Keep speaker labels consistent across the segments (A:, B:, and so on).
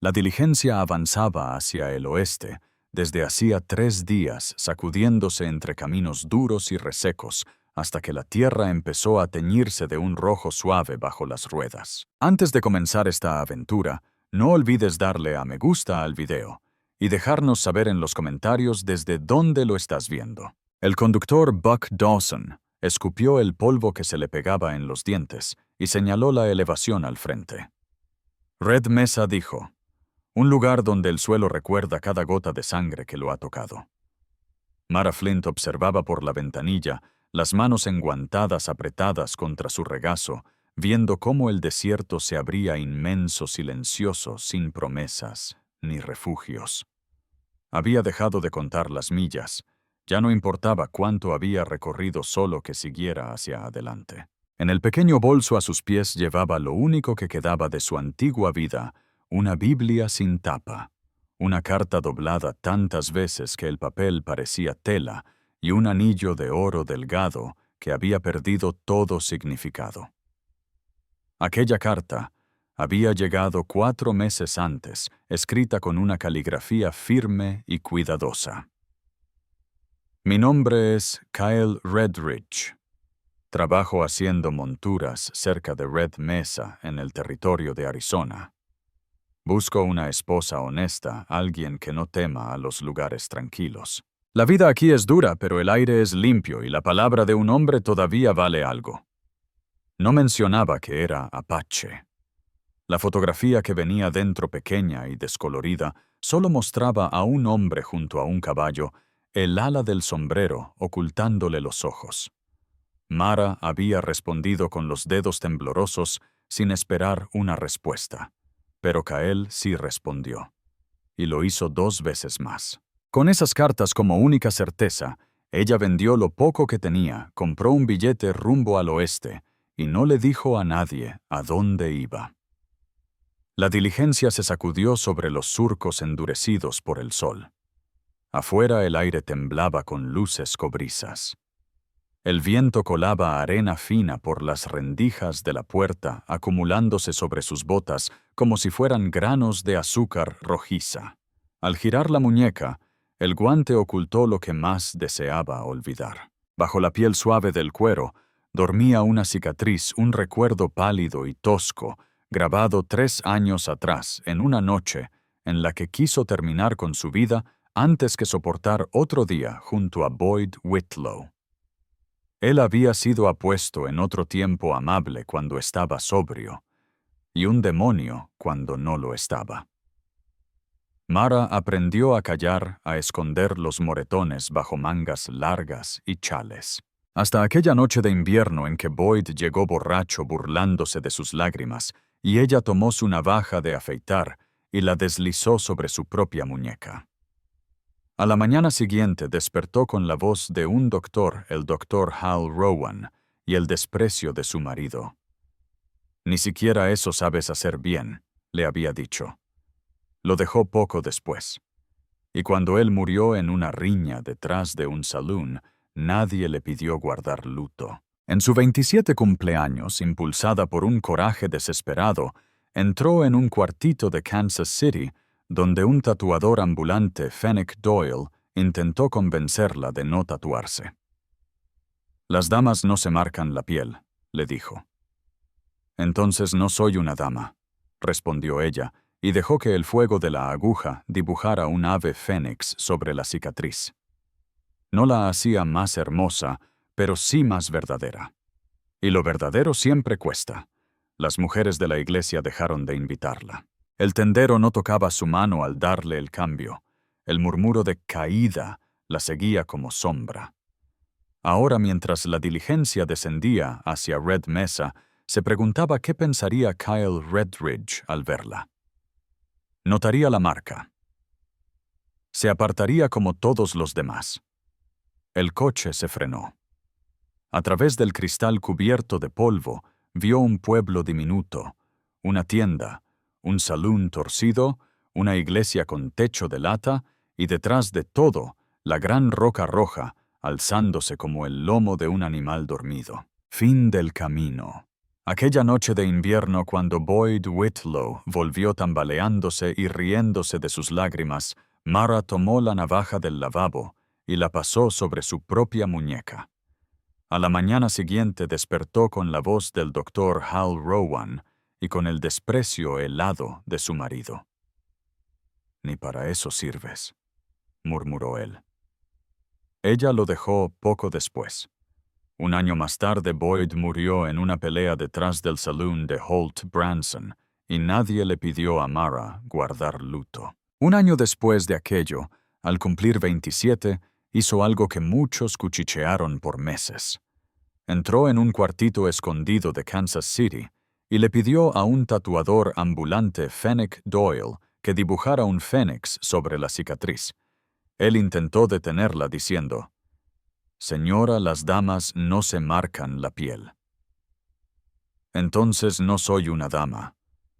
A: La diligencia avanzaba hacia el oeste, desde hacía 3 días, sacudiéndose entre caminos duros y resecos, hasta que la tierra empezó a teñirse de un rojo suave bajo las ruedas. Antes de comenzar esta aventura, no olvides darle a me gusta al video y dejarnos saber en los comentarios desde dónde lo estás viendo. El conductor Buck Dawson escupió el polvo que se le pegaba en los dientes y señaló la elevación al frente. Red Mesa dijo: un lugar donde el suelo recuerda cada gota de sangre que lo ha tocado. Mara Flint observaba por la ventanilla, las manos enguantadas apretadas contra su regazo, viendo cómo el desierto se abría inmenso, silencioso, sin promesas ni refugios. Había dejado de contar las millas. Ya no importaba cuánto había recorrido, solo que siguiera hacia adelante. En el pequeño bolso a sus pies llevaba lo único que quedaba de su antigua vida: una Biblia sin tapa, una carta doblada tantas veces que el papel parecía tela y un anillo de oro delgado que había perdido todo significado. Aquella carta había llegado 4 meses antes, escrita con una caligrafía firme y cuidadosa. Mi nombre es Kyle Redridge. Trabajo haciendo monturas cerca de Red Mesa, en el territorio de Arizona. Busco una esposa honesta, alguien que no tema a los lugares tranquilos. La vida aquí es dura, pero el aire es limpio y la palabra de un hombre todavía vale algo. No mencionaba que era apache. La fotografía que venía dentro, pequeña y descolorida, solo mostraba a un hombre junto a un caballo, el ala del sombrero ocultándole los ojos. Mara había respondido con los dedos temblorosos, sin esperar una respuesta. Pero Kyle sí respondió, y lo hizo 2 veces más. Con esas cartas como única certeza, ella vendió lo poco que tenía, compró un billete rumbo al oeste, y no le dijo a nadie a dónde iba. La diligencia se sacudió sobre los surcos endurecidos por el sol. Afuera el aire temblaba con luces cobrizas. El viento colaba arena fina por las rendijas de la puerta, acumulándose sobre sus botas como si fueran granos de azúcar rojiza. Al girar la muñeca, el guante ocultó lo que más deseaba olvidar. Bajo la piel suave del cuero, dormía una cicatriz, un recuerdo pálido y tosco, grabado 3 años atrás, en una noche en la que quiso terminar con su vida antes que soportar otro día junto a Boyd Whitlow. Él había sido apuesto en otro tiempo amable cuando estaba sobrio, y un demonio cuando no lo estaba. Mara aprendió a callar, a esconder los moretones bajo mangas largas y chales. Hasta aquella noche de invierno en que Boyd llegó borracho burlándose de sus lágrimas, y ella tomó su navaja de afeitar y la deslizó sobre su propia muñeca. A la mañana siguiente despertó con la voz de un doctor, el doctor Hal Rowan, y el desprecio de su marido. Ni siquiera eso sabes hacer bien, le había dicho. Lo dejó poco después. Y cuando él murió en una riña detrás de un salón, nadie le pidió guardar luto. En su 27 cumpleaños, impulsada por un coraje desesperado, entró en un cuartito de Kansas City, donde un tatuador ambulante, Fenwick Doyle, intentó convencerla de no tatuarse. Las damas no se marcan la piel, le dijo. Entonces no soy una dama, respondió ella, y dejó que el fuego de la aguja dibujara un ave fénix sobre la cicatriz. No la hacía más hermosa, pero sí más verdadera. Y lo verdadero siempre cuesta. Las mujeres de la iglesia dejaron de invitarla. El tendero no tocaba su mano al darle el cambio. El murmuro de caída la seguía como sombra. Ahora, mientras la diligencia descendía hacia Red Mesa, se preguntaba qué pensaría Kyle Redridge al verla. Notaría la marca. Se apartaría como todos los demás. El coche se frenó. A través del cristal cubierto de polvo, vio un pueblo diminuto, una tienda, un salón torcido, una iglesia con techo de lata y detrás de todo, la gran roca roja, alzándose como el lomo de un animal dormido. Fin del camino. Aquella noche de invierno, cuando Boyd Whitlow volvió tambaleándose y riéndose de sus lágrimas, Mara tomó la navaja del lavabo y la pasó sobre su propia muñeca. A la mañana siguiente despertó con la voz del doctor Hal Rowan y con el desprecio helado de su marido. «Ni para eso sirves», murmuró él. Ella lo dejó poco después. Un año más tarde, Boyd murió en una pelea detrás del saloon de Holt Branson, y nadie le pidió a Mara guardar luto. Un año después de aquello, al cumplir 27, hizo algo que muchos cuchichearon por meses. Entró en un cuartito escondido de Kansas City y le pidió a un tatuador ambulante, Fenwick Doyle, que dibujara un fénix sobre la cicatriz. Él intentó detenerla diciendo: «Señora, las damas no se marcan la piel». «Entonces no soy una dama»,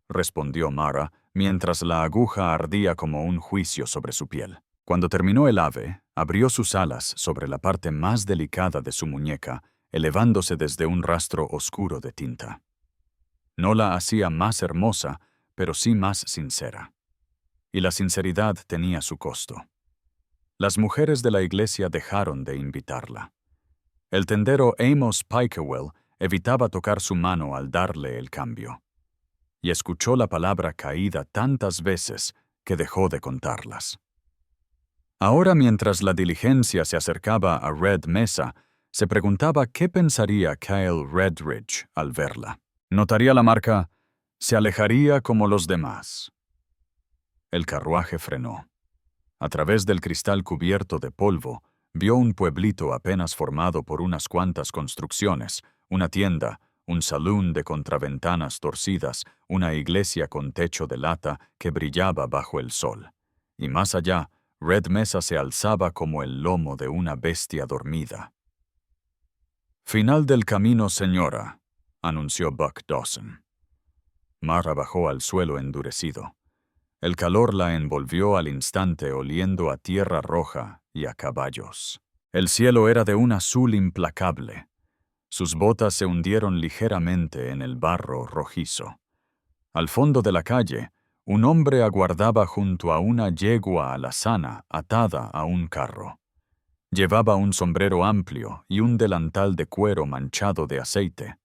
A: respondió Mara, mientras la aguja ardía como un juicio sobre su piel. Cuando terminó el ave, abrió sus alas sobre la parte más delicada de su muñeca, elevándose desde un rastro oscuro de tinta. No la hacía más hermosa, pero sí más sincera. Y la sinceridad tenía su costo. Las mujeres de la iglesia dejaron de invitarla. El tendero Amos Pickerell evitaba tocar su mano al darle el cambio. Y escuchó la palabra caída tantas veces que dejó de contarlas. Ahora, mientras la diligencia se acercaba a Red Mesa, se preguntaba qué pensaría Kyle Redridge al verla. Notaría la marca, se alejaría como los demás. El carruaje frenó. A través del cristal cubierto de polvo, vio un pueblito apenas formado por unas cuantas construcciones, una tienda, un salón de contraventanas torcidas, una iglesia con techo de lata que brillaba bajo el sol. Y más allá, Red Mesa se alzaba como el lomo de una bestia dormida. «Final del camino, señora», anunció Buck Dawson. Mara bajó al suelo endurecido. El calor la envolvió al instante, oliendo a tierra roja y a caballos. El cielo era de un azul implacable. Sus botas se hundieron ligeramente en el barro rojizo. Al fondo de la calle, un hombre aguardaba junto a una yegua alazana atada a un carro. Llevaba un sombrero amplio y un delantal de cuero manchado de aceite.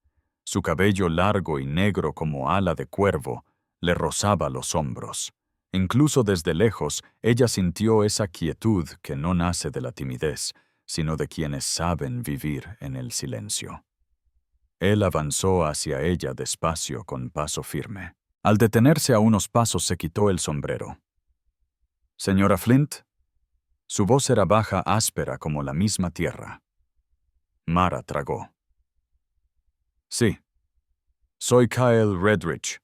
A: Su cabello largo y negro como ala de cuervo le rozaba los hombros. Incluso desde lejos, ella sintió esa quietud que no nace de la timidez, sino de quienes saben vivir en el silencio. Él avanzó hacia ella despacio con paso firme. Al detenerse a unos pasos se quitó el sombrero. «¿Señora Flint?» Su voz era baja, áspera como la misma tierra. Mara tragó. «Sí. Soy Kyle Redridge».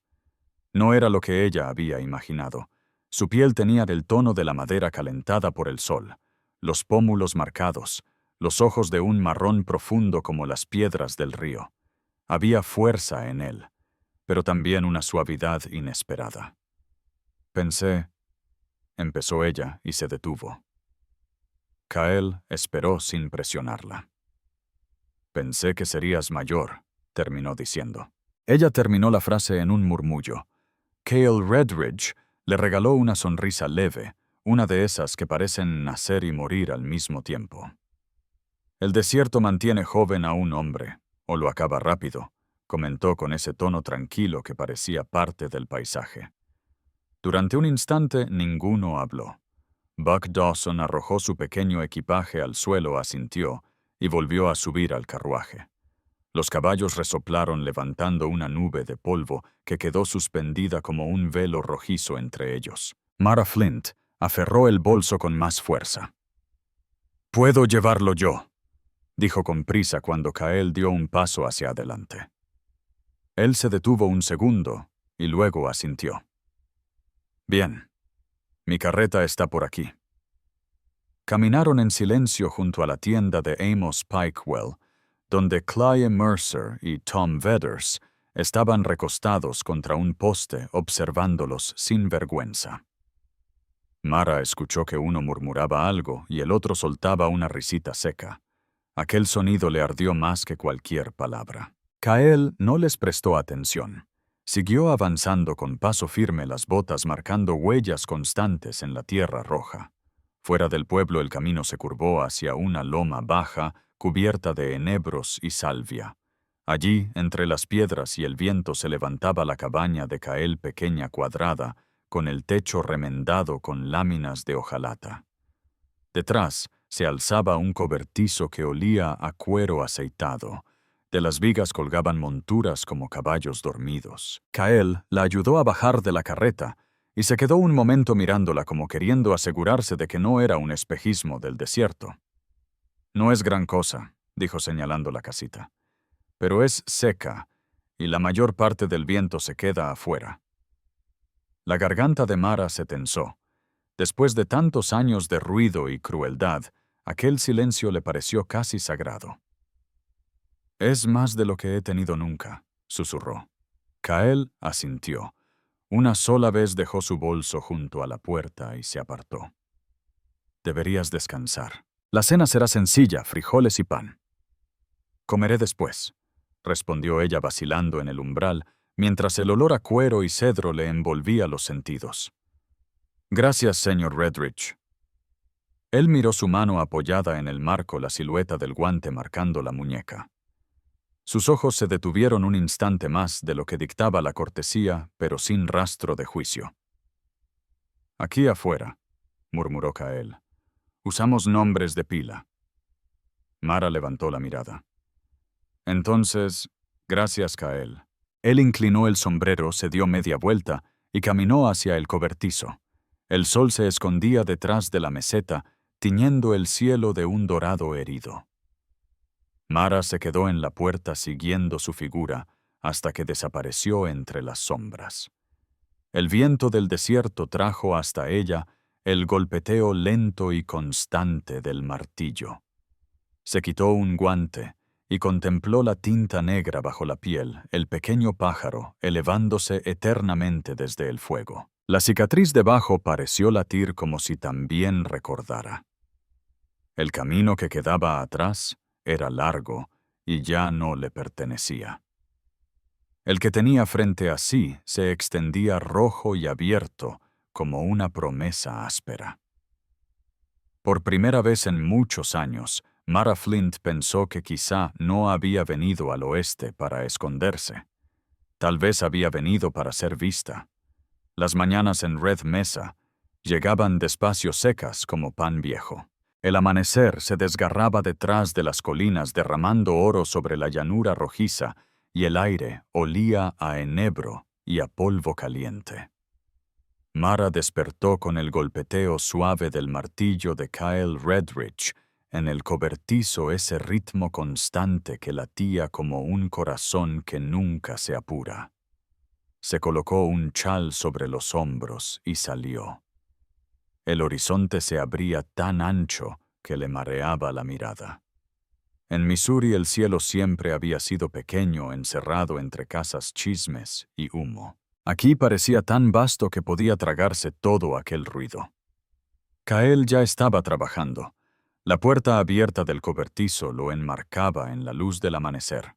A: No era lo que ella había imaginado. Su piel tenía el tono de la madera calentada por el sol, los pómulos marcados, los ojos de un marrón profundo como las piedras del río. Había fuerza en él, pero también una suavidad inesperada. «Pensé», empezó ella y se detuvo. Kyle esperó sin presionarla. «Pensé que serías mayor», terminó diciendo. Ella terminó la frase en un murmullo. Kyle Redridge le regaló una sonrisa leve, una de esas que parecen nacer y morir al mismo tiempo. «El desierto mantiene joven a un hombre, o lo acaba rápido», comentó con ese tono tranquilo que parecía parte del paisaje. Durante un instante ninguno habló. Buck Dawson arrojó su pequeño equipaje al suelo, asintió y volvió a subir al carruaje. Los caballos resoplaron levantando una nube de polvo que quedó suspendida como un velo rojizo entre ellos. Mara Flint aferró el bolso con más fuerza. «Puedo llevarlo yo», dijo con prisa cuando Kyle dio un paso hacia adelante. Él se detuvo un segundo y luego asintió. «Bien, mi carreta está por aquí». Caminaron en silencio junto a la tienda de Amos Pickerell, donde Clye Mercer y Tom Vedders estaban recostados contra un poste observándolos sin vergüenza. Mara escuchó que uno murmuraba algo y el otro soltaba una risita seca. Aquel sonido le ardió más que cualquier palabra. Kael no les prestó atención. Siguió avanzando con paso firme, las botas marcando huellas constantes en la tierra roja. Fuera del pueblo el camino se curvó hacia una loma baja cubierta de enebros y salvia. Allí, entre las piedras y el viento, se levantaba la cabaña de Kael, pequeña, cuadrada, con el techo remendado con láminas de hojalata. Detrás se alzaba un cobertizo que olía a cuero aceitado. De las vigas colgaban monturas como caballos dormidos. Kael la ayudó a bajar de la carreta y se quedó un momento mirándola como queriendo asegurarse de que no era un espejismo del desierto. «No es gran cosa», dijo señalando la casita, «pero es seca y la mayor parte del viento se queda afuera». La garganta de Mara se tensó. Después de tantos años de ruido y crueldad, aquel silencio le pareció casi sagrado. «Es más de lo que he tenido nunca», susurró. Kael asintió. Una sola vez dejó su bolso junto a la puerta y se apartó. «Deberías descansar. La cena será sencilla, frijoles y pan». «Comeré después», respondió ella vacilando en el umbral, mientras el olor a cuero y cedro le envolvía los sentidos. «Gracias, señor Redridge». Él miró su mano apoyada en el marco, la silueta del guante marcando la muñeca. Sus ojos se detuvieron un instante más de lo que dictaba la cortesía, pero sin rastro de juicio. «Aquí afuera», murmuró Kael, «usamos nombres de pila». Mara levantó la mirada. «Entonces, gracias, Kael». Él inclinó el sombrero, se dio media vuelta y caminó hacia el cobertizo. El sol se escondía detrás de la meseta, tiñendo el cielo de un dorado herido. Mara se quedó en la puerta siguiendo su figura hasta que desapareció entre las sombras. El viento del desierto trajo hasta ella el golpeteo lento y constante del martillo. Se quitó un guante y contempló la tinta negra bajo la piel, el pequeño pájaro elevándose eternamente desde el fuego. La cicatriz debajo pareció latir como si también recordara. El camino que quedaba atrás era largo y ya no le pertenecía. El que tenía frente a sí se extendía rojo y abierto como una promesa áspera. Por primera vez en muchos años, Mara Flint pensó que quizá no había venido al oeste para esconderse. Tal vez había venido para ser vista. Las mañanas en Red Mesa llegaban despacio, secas como pan viejo. El amanecer se desgarraba detrás de las colinas derramando oro sobre la llanura rojiza y el aire olía a enebro y a polvo caliente. Mara despertó con el golpeteo suave del martillo de Kael Redridge en el cobertizo, ese ritmo constante que latía como un corazón que nunca se apura. Se colocó un chal sobre los hombros y salió. El horizonte se abría tan ancho que le mareaba la mirada. En Missouri el cielo siempre había sido pequeño, encerrado entre casas, chismes y humo. Aquí parecía tan vasto que podía tragarse todo aquel ruido. Kael ya estaba trabajando. La puerta abierta del cobertizo lo enmarcaba en la luz del amanecer.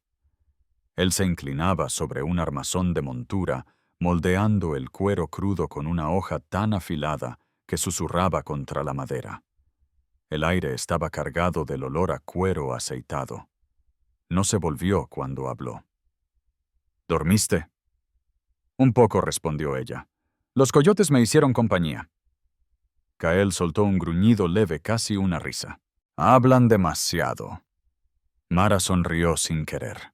A: Él se inclinaba sobre un armazón de montura, moldeando el cuero crudo con una hoja tan afilada que susurraba contra la madera. El aire estaba cargado del olor a cuero aceitado. No se volvió cuando habló. «¿Dormiste?» «Un poco», respondió ella. «Los coyotes me hicieron compañía». Kael soltó un gruñido leve, casi una risa. «Hablan demasiado». Mara sonrió sin querer.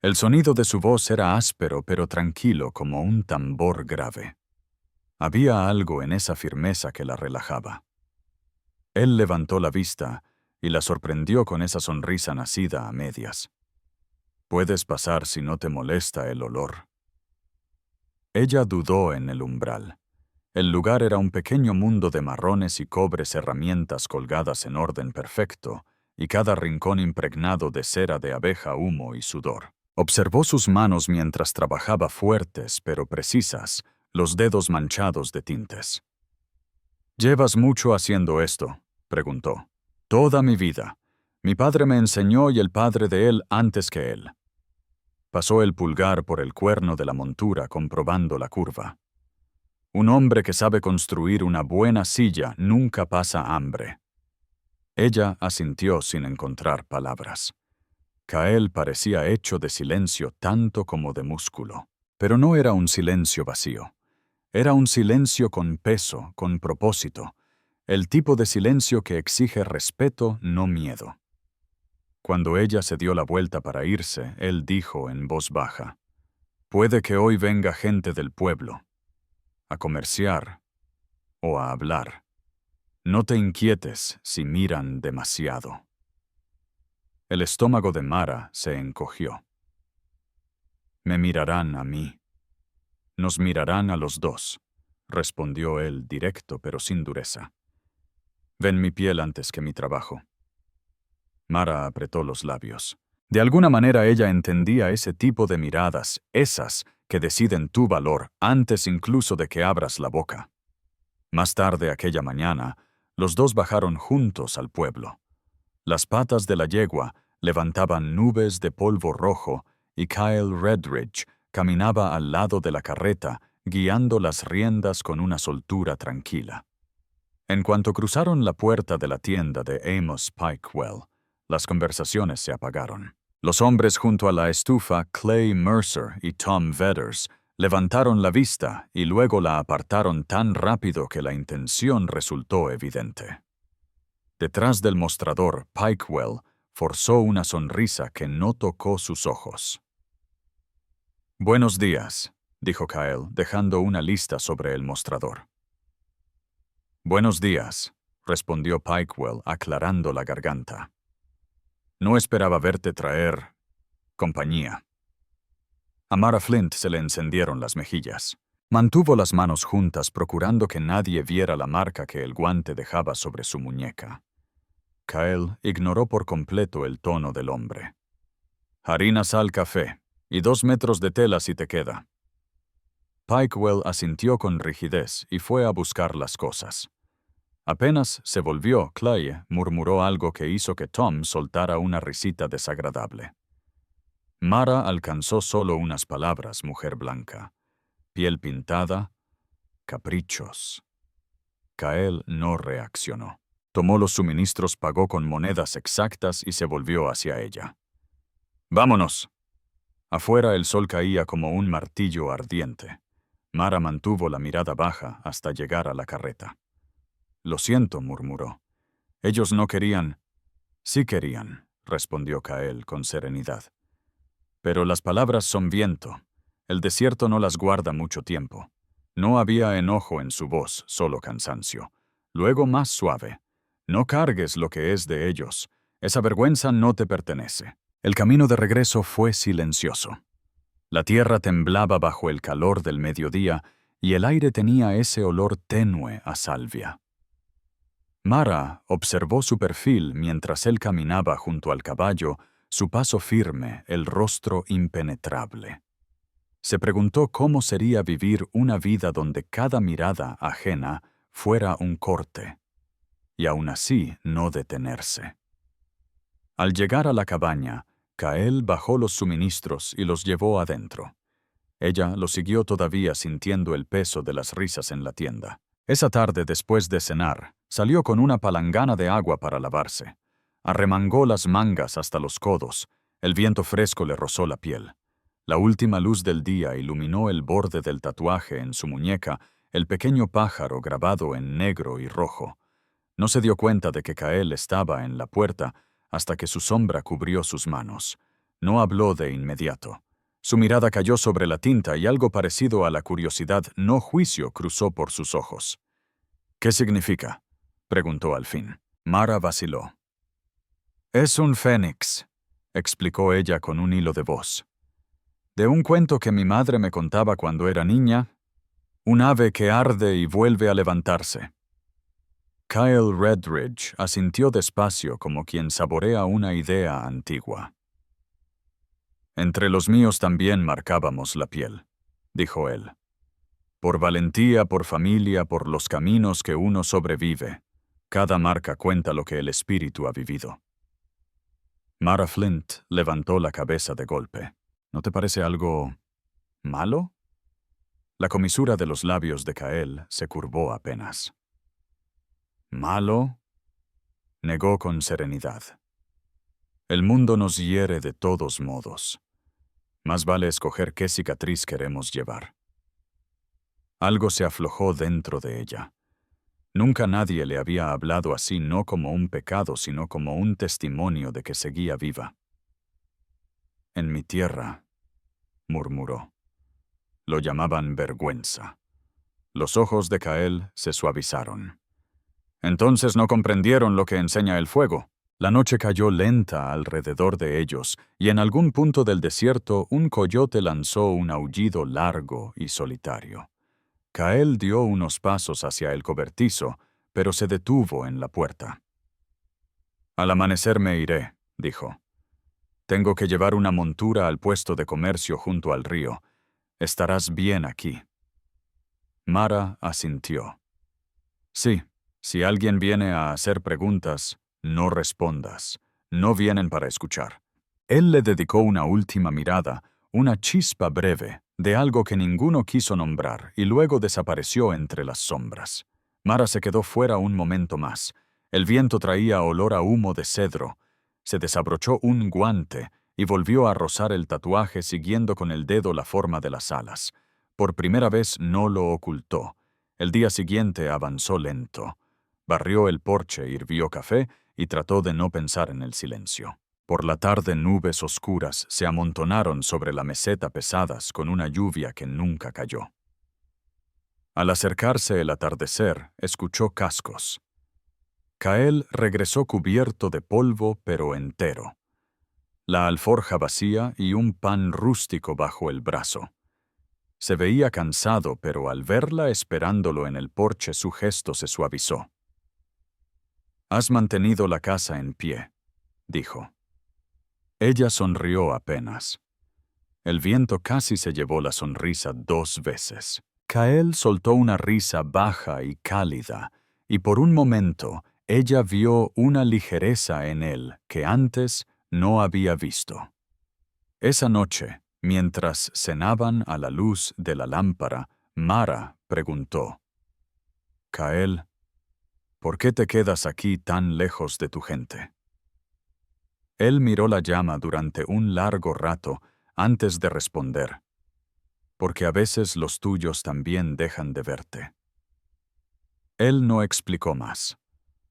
A: El sonido de su voz era áspero pero tranquilo como un tambor grave. Había algo en esa firmeza que la relajaba. Él levantó la vista y la sorprendió con esa sonrisa nacida a medias. «Puedes pasar si no te molesta el olor». Ella dudó en el umbral. El lugar era un pequeño mundo de marrones y cobres, herramientas colgadas en orden perfecto, y cada rincón impregnado de cera de abeja, humo y sudor. Observó sus manos mientras trabajaba, fuertes pero precisas, los dedos manchados de tintes. «¿Llevas mucho haciendo esto?», preguntó. «Toda mi vida. Mi padre me enseñó y el padre de él antes que él». Pasó el pulgar por el cuerno de la montura comprobando la curva. Un hombre que sabe construir una buena silla nunca pasa hambre. Ella asintió sin encontrar palabras. Kael parecía hecho de silencio tanto como de músculo. Pero no era un silencio vacío. Era un silencio con peso, con propósito. El tipo de silencio que exige respeto, no miedo. Cuando ella se dio la vuelta para irse, él dijo en voz baja: «Puede que hoy venga gente del pueblo, a comerciar o a hablar. No te inquietes si miran demasiado». El estómago de Mara se encogió. «Me mirarán a mí. Nos mirarán a los dos», respondió él directo pero sin dureza. «Ven mi piel antes que mi trabajo». Mara apretó los labios. De alguna manera ella entendía ese tipo de miradas, esas que deciden tu valor antes incluso de que abras la boca. Más tarde aquella mañana, los dos bajaron juntos al pueblo. Las patas de la yegua levantaban nubes de polvo rojo y Kyle Redridge caminaba al lado de la carreta, guiando las riendas con una soltura tranquila. En cuanto cruzaron la puerta de la tienda de Amos Pikewell, las conversaciones se apagaron. Los hombres junto a la estufa, Clay Mercer y Tom Vedders, levantaron la vista y luego la apartaron tan rápido que la intención resultó evidente. Detrás del mostrador, Pikewell forzó una sonrisa que no tocó sus ojos. «Buenos días», dijo Kyle, dejando una lista sobre el mostrador. «Buenos días», respondió Pikewell, aclarando la garganta. «No esperaba verte traer compañía». A Mara Flint se le encendieron las mejillas. Mantuvo las manos juntas procurando que nadie viera la marca que el guante dejaba sobre su muñeca. Kyle ignoró por completo el tono del hombre. «Harina, sal, café, y 2 metros de tela si te queda». Pikewell asintió con rigidez y fue a buscar las cosas. Apenas se volvió, Clay murmuró algo que hizo que Tom soltara una risita desagradable. Mara alcanzó solo unas palabras, mujer blanca. Piel pintada, caprichos. Kyle no reaccionó. Tomó los suministros, pagó con monedas exactas y se volvió hacia ella. «Vámonos». Afuera el sol caía como un martillo ardiente. Mara mantuvo la mirada baja hasta llegar a la carreta. «Lo siento», murmuró. «Ellos no querían». «Sí querían», respondió Kyle con serenidad. «Pero las palabras son viento. El desierto no las guarda mucho tiempo». No había enojo en su voz, solo cansancio. Luego más suave. «No cargues lo que es de ellos. Esa vergüenza no te pertenece». El camino de regreso fue silencioso. La tierra temblaba bajo el calor del mediodía y el aire tenía ese olor tenue a salvia. Mara observó su perfil mientras él caminaba junto al caballo, su paso firme, el rostro impenetrable. Se preguntó cómo sería vivir una vida donde cada mirada ajena fuera un corte, y aún así no detenerse. Al llegar a la cabaña, Kyle bajó los suministros y los llevó adentro. Ella lo siguió todavía sintiendo el peso de las risas en la tienda. Esa tarde, después de cenar, salió con una palangana de agua para lavarse. Arremangó las mangas hasta los codos. El viento fresco le rozó la piel. La última luz del día iluminó el borde del tatuaje en su muñeca, el pequeño pájaro grabado en negro y rojo. No se dio cuenta de que Kyle estaba en la puerta hasta que su sombra cubrió sus manos. No habló de inmediato. Su mirada cayó sobre la tinta y algo parecido a la curiosidad, no juicio, cruzó por sus ojos. «¿Qué significa?», preguntó al fin. Mara vaciló. «Es un fénix», explicó ella con un hilo de voz. «De un cuento que mi madre me contaba cuando era niña, un ave que arde y vuelve a levantarse». Kyle Redridge asintió despacio como quien saborea una idea antigua. «Entre los míos también marcábamos la piel», dijo él. «Por valentía, por familia, por los caminos que uno sobrevive. Cada marca cuenta lo que el espíritu ha vivido». Mara Flint levantó la cabeza de golpe. ¿No te parece algo malo? La comisura de los labios de Kael se curvó apenas. ¿Malo? Negó con serenidad. El mundo nos hiere de todos modos. Más vale escoger qué cicatriz queremos llevar. Algo se aflojó dentro de ella. Nunca nadie le había hablado así, no como un pecado, sino como un testimonio de que seguía viva. En mi tierra, murmuró. Lo llamaban vergüenza. Los ojos de Kael se suavizaron. Entonces no comprendieron lo que enseña el fuego. La noche cayó lenta alrededor de ellos, y en algún punto del desierto un coyote lanzó un aullido largo y solitario. Kael dio unos pasos hacia el cobertizo, pero se detuvo en la puerta. Al amanecer me iré, dijo. Tengo que llevar una montura al puesto de comercio junto al río. Estarás bien aquí. Mara asintió. Sí, si alguien viene a hacer preguntas, no respondas. No vienen para escuchar. Él le dedicó una última mirada, una chispa breve, de algo que ninguno quiso nombrar, y luego desapareció entre las sombras. Mara se quedó fuera un momento más. El viento traía olor a humo de cedro. Se desabrochó un guante y volvió a rozar el tatuaje siguiendo con el dedo la forma de las alas. Por primera vez no lo ocultó. El día siguiente avanzó lento. Barrió el porche, hirvió café y trató de no pensar en el silencio. Por la tarde nubes oscuras se amontonaron sobre la meseta pesadas con una lluvia que nunca cayó. Al acercarse el atardecer, escuchó cascos. Kael regresó cubierto de polvo pero entero. La alforja vacía y un pan rústico bajo el brazo. Se veía cansado, pero al verla esperándolo en el porche su gesto se suavizó. «Has mantenido la casa en pie», dijo. Ella sonrió apenas. El viento casi se llevó la sonrisa 2 veces. Kael soltó una risa baja y cálida, y por un momento ella vio una ligereza en él que antes no había visto. Esa noche, mientras cenaban a la luz de la lámpara, Mara preguntó: «Kael, ¿por qué te quedas aquí tan lejos de tu gente?» Él miró la llama durante un largo rato antes de responder: «Porque a veces los tuyos también dejan de verte». Él no explicó más.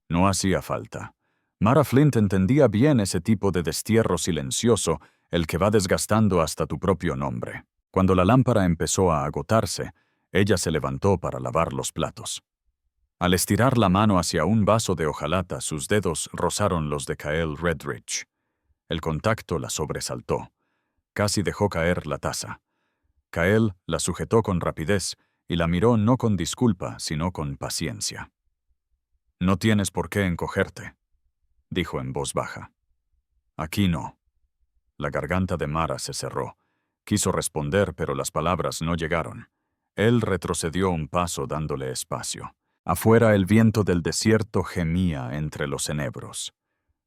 A: No hacía falta. Mara Flint entendía bien ese tipo de destierro silencioso, el que va desgastando hasta tu propio nombre. Cuando la lámpara empezó a agotarse, ella se levantó para lavar los platos. Al estirar la mano hacia un vaso de hojalata, sus dedos rozaron los de Kael Redridge. El contacto la sobresaltó. Casi dejó caer la taza. Kael la sujetó con rapidez y la miró no con disculpa, sino con paciencia. «No tienes por qué encogerte», dijo en voz baja. «Aquí no». La garganta de Mara se cerró. Quiso responder, pero las palabras no llegaron. Él retrocedió un paso dándole espacio. Afuera el viento del desierto gemía entre los enebros.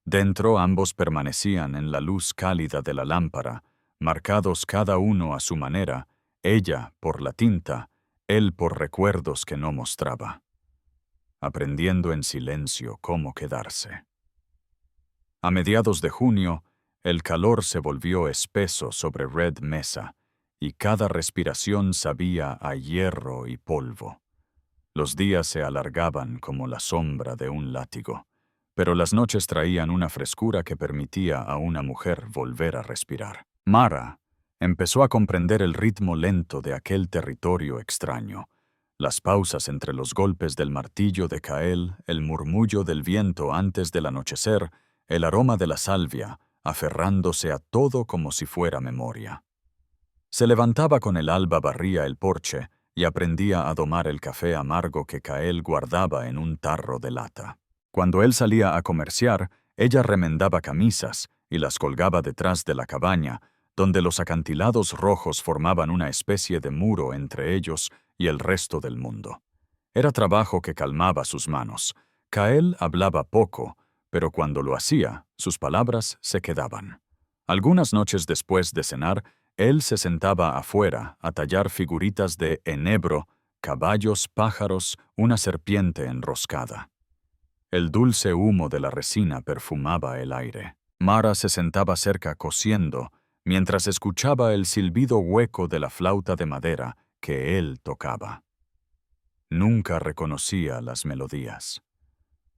A: Dentro ambos permanecían en la luz cálida de la lámpara, marcados cada uno a su manera, ella por la tinta, él por recuerdos que no mostraba, aprendiendo en silencio cómo quedarse. A mediados de junio, el calor se volvió espeso sobre Red Mesa, y cada respiración sabía a hierro y polvo. Los días se alargaban como la sombra de un látigo, pero las noches traían una frescura que permitía a una mujer volver a respirar. Mara empezó a comprender el ritmo lento de aquel territorio extraño, las pausas entre los golpes del martillo de Kael, el murmullo del viento antes del anochecer, el aroma de la salvia, aferrándose a todo como si fuera memoria. Se levantaba con el alba, barría el porche y aprendía a domar el café amargo que Kael guardaba en un tarro de lata. Cuando él salía a comerciar, ella remendaba camisas y las colgaba detrás de la cabaña, donde los acantilados rojos formaban una especie de muro entre ellos y el resto del mundo. Era trabajo que calmaba sus manos. Kael hablaba poco, pero cuando lo hacía, sus palabras se quedaban. Algunas noches después de cenar, Él se sentaba afuera a tallar figuritas de enebro, caballos, pájaros, una serpiente enroscada. El dulce humo de la resina perfumaba el aire. Mara se sentaba cerca cosiendo, mientras escuchaba el silbido hueco de la flauta de madera que él tocaba. Nunca reconocía las melodías.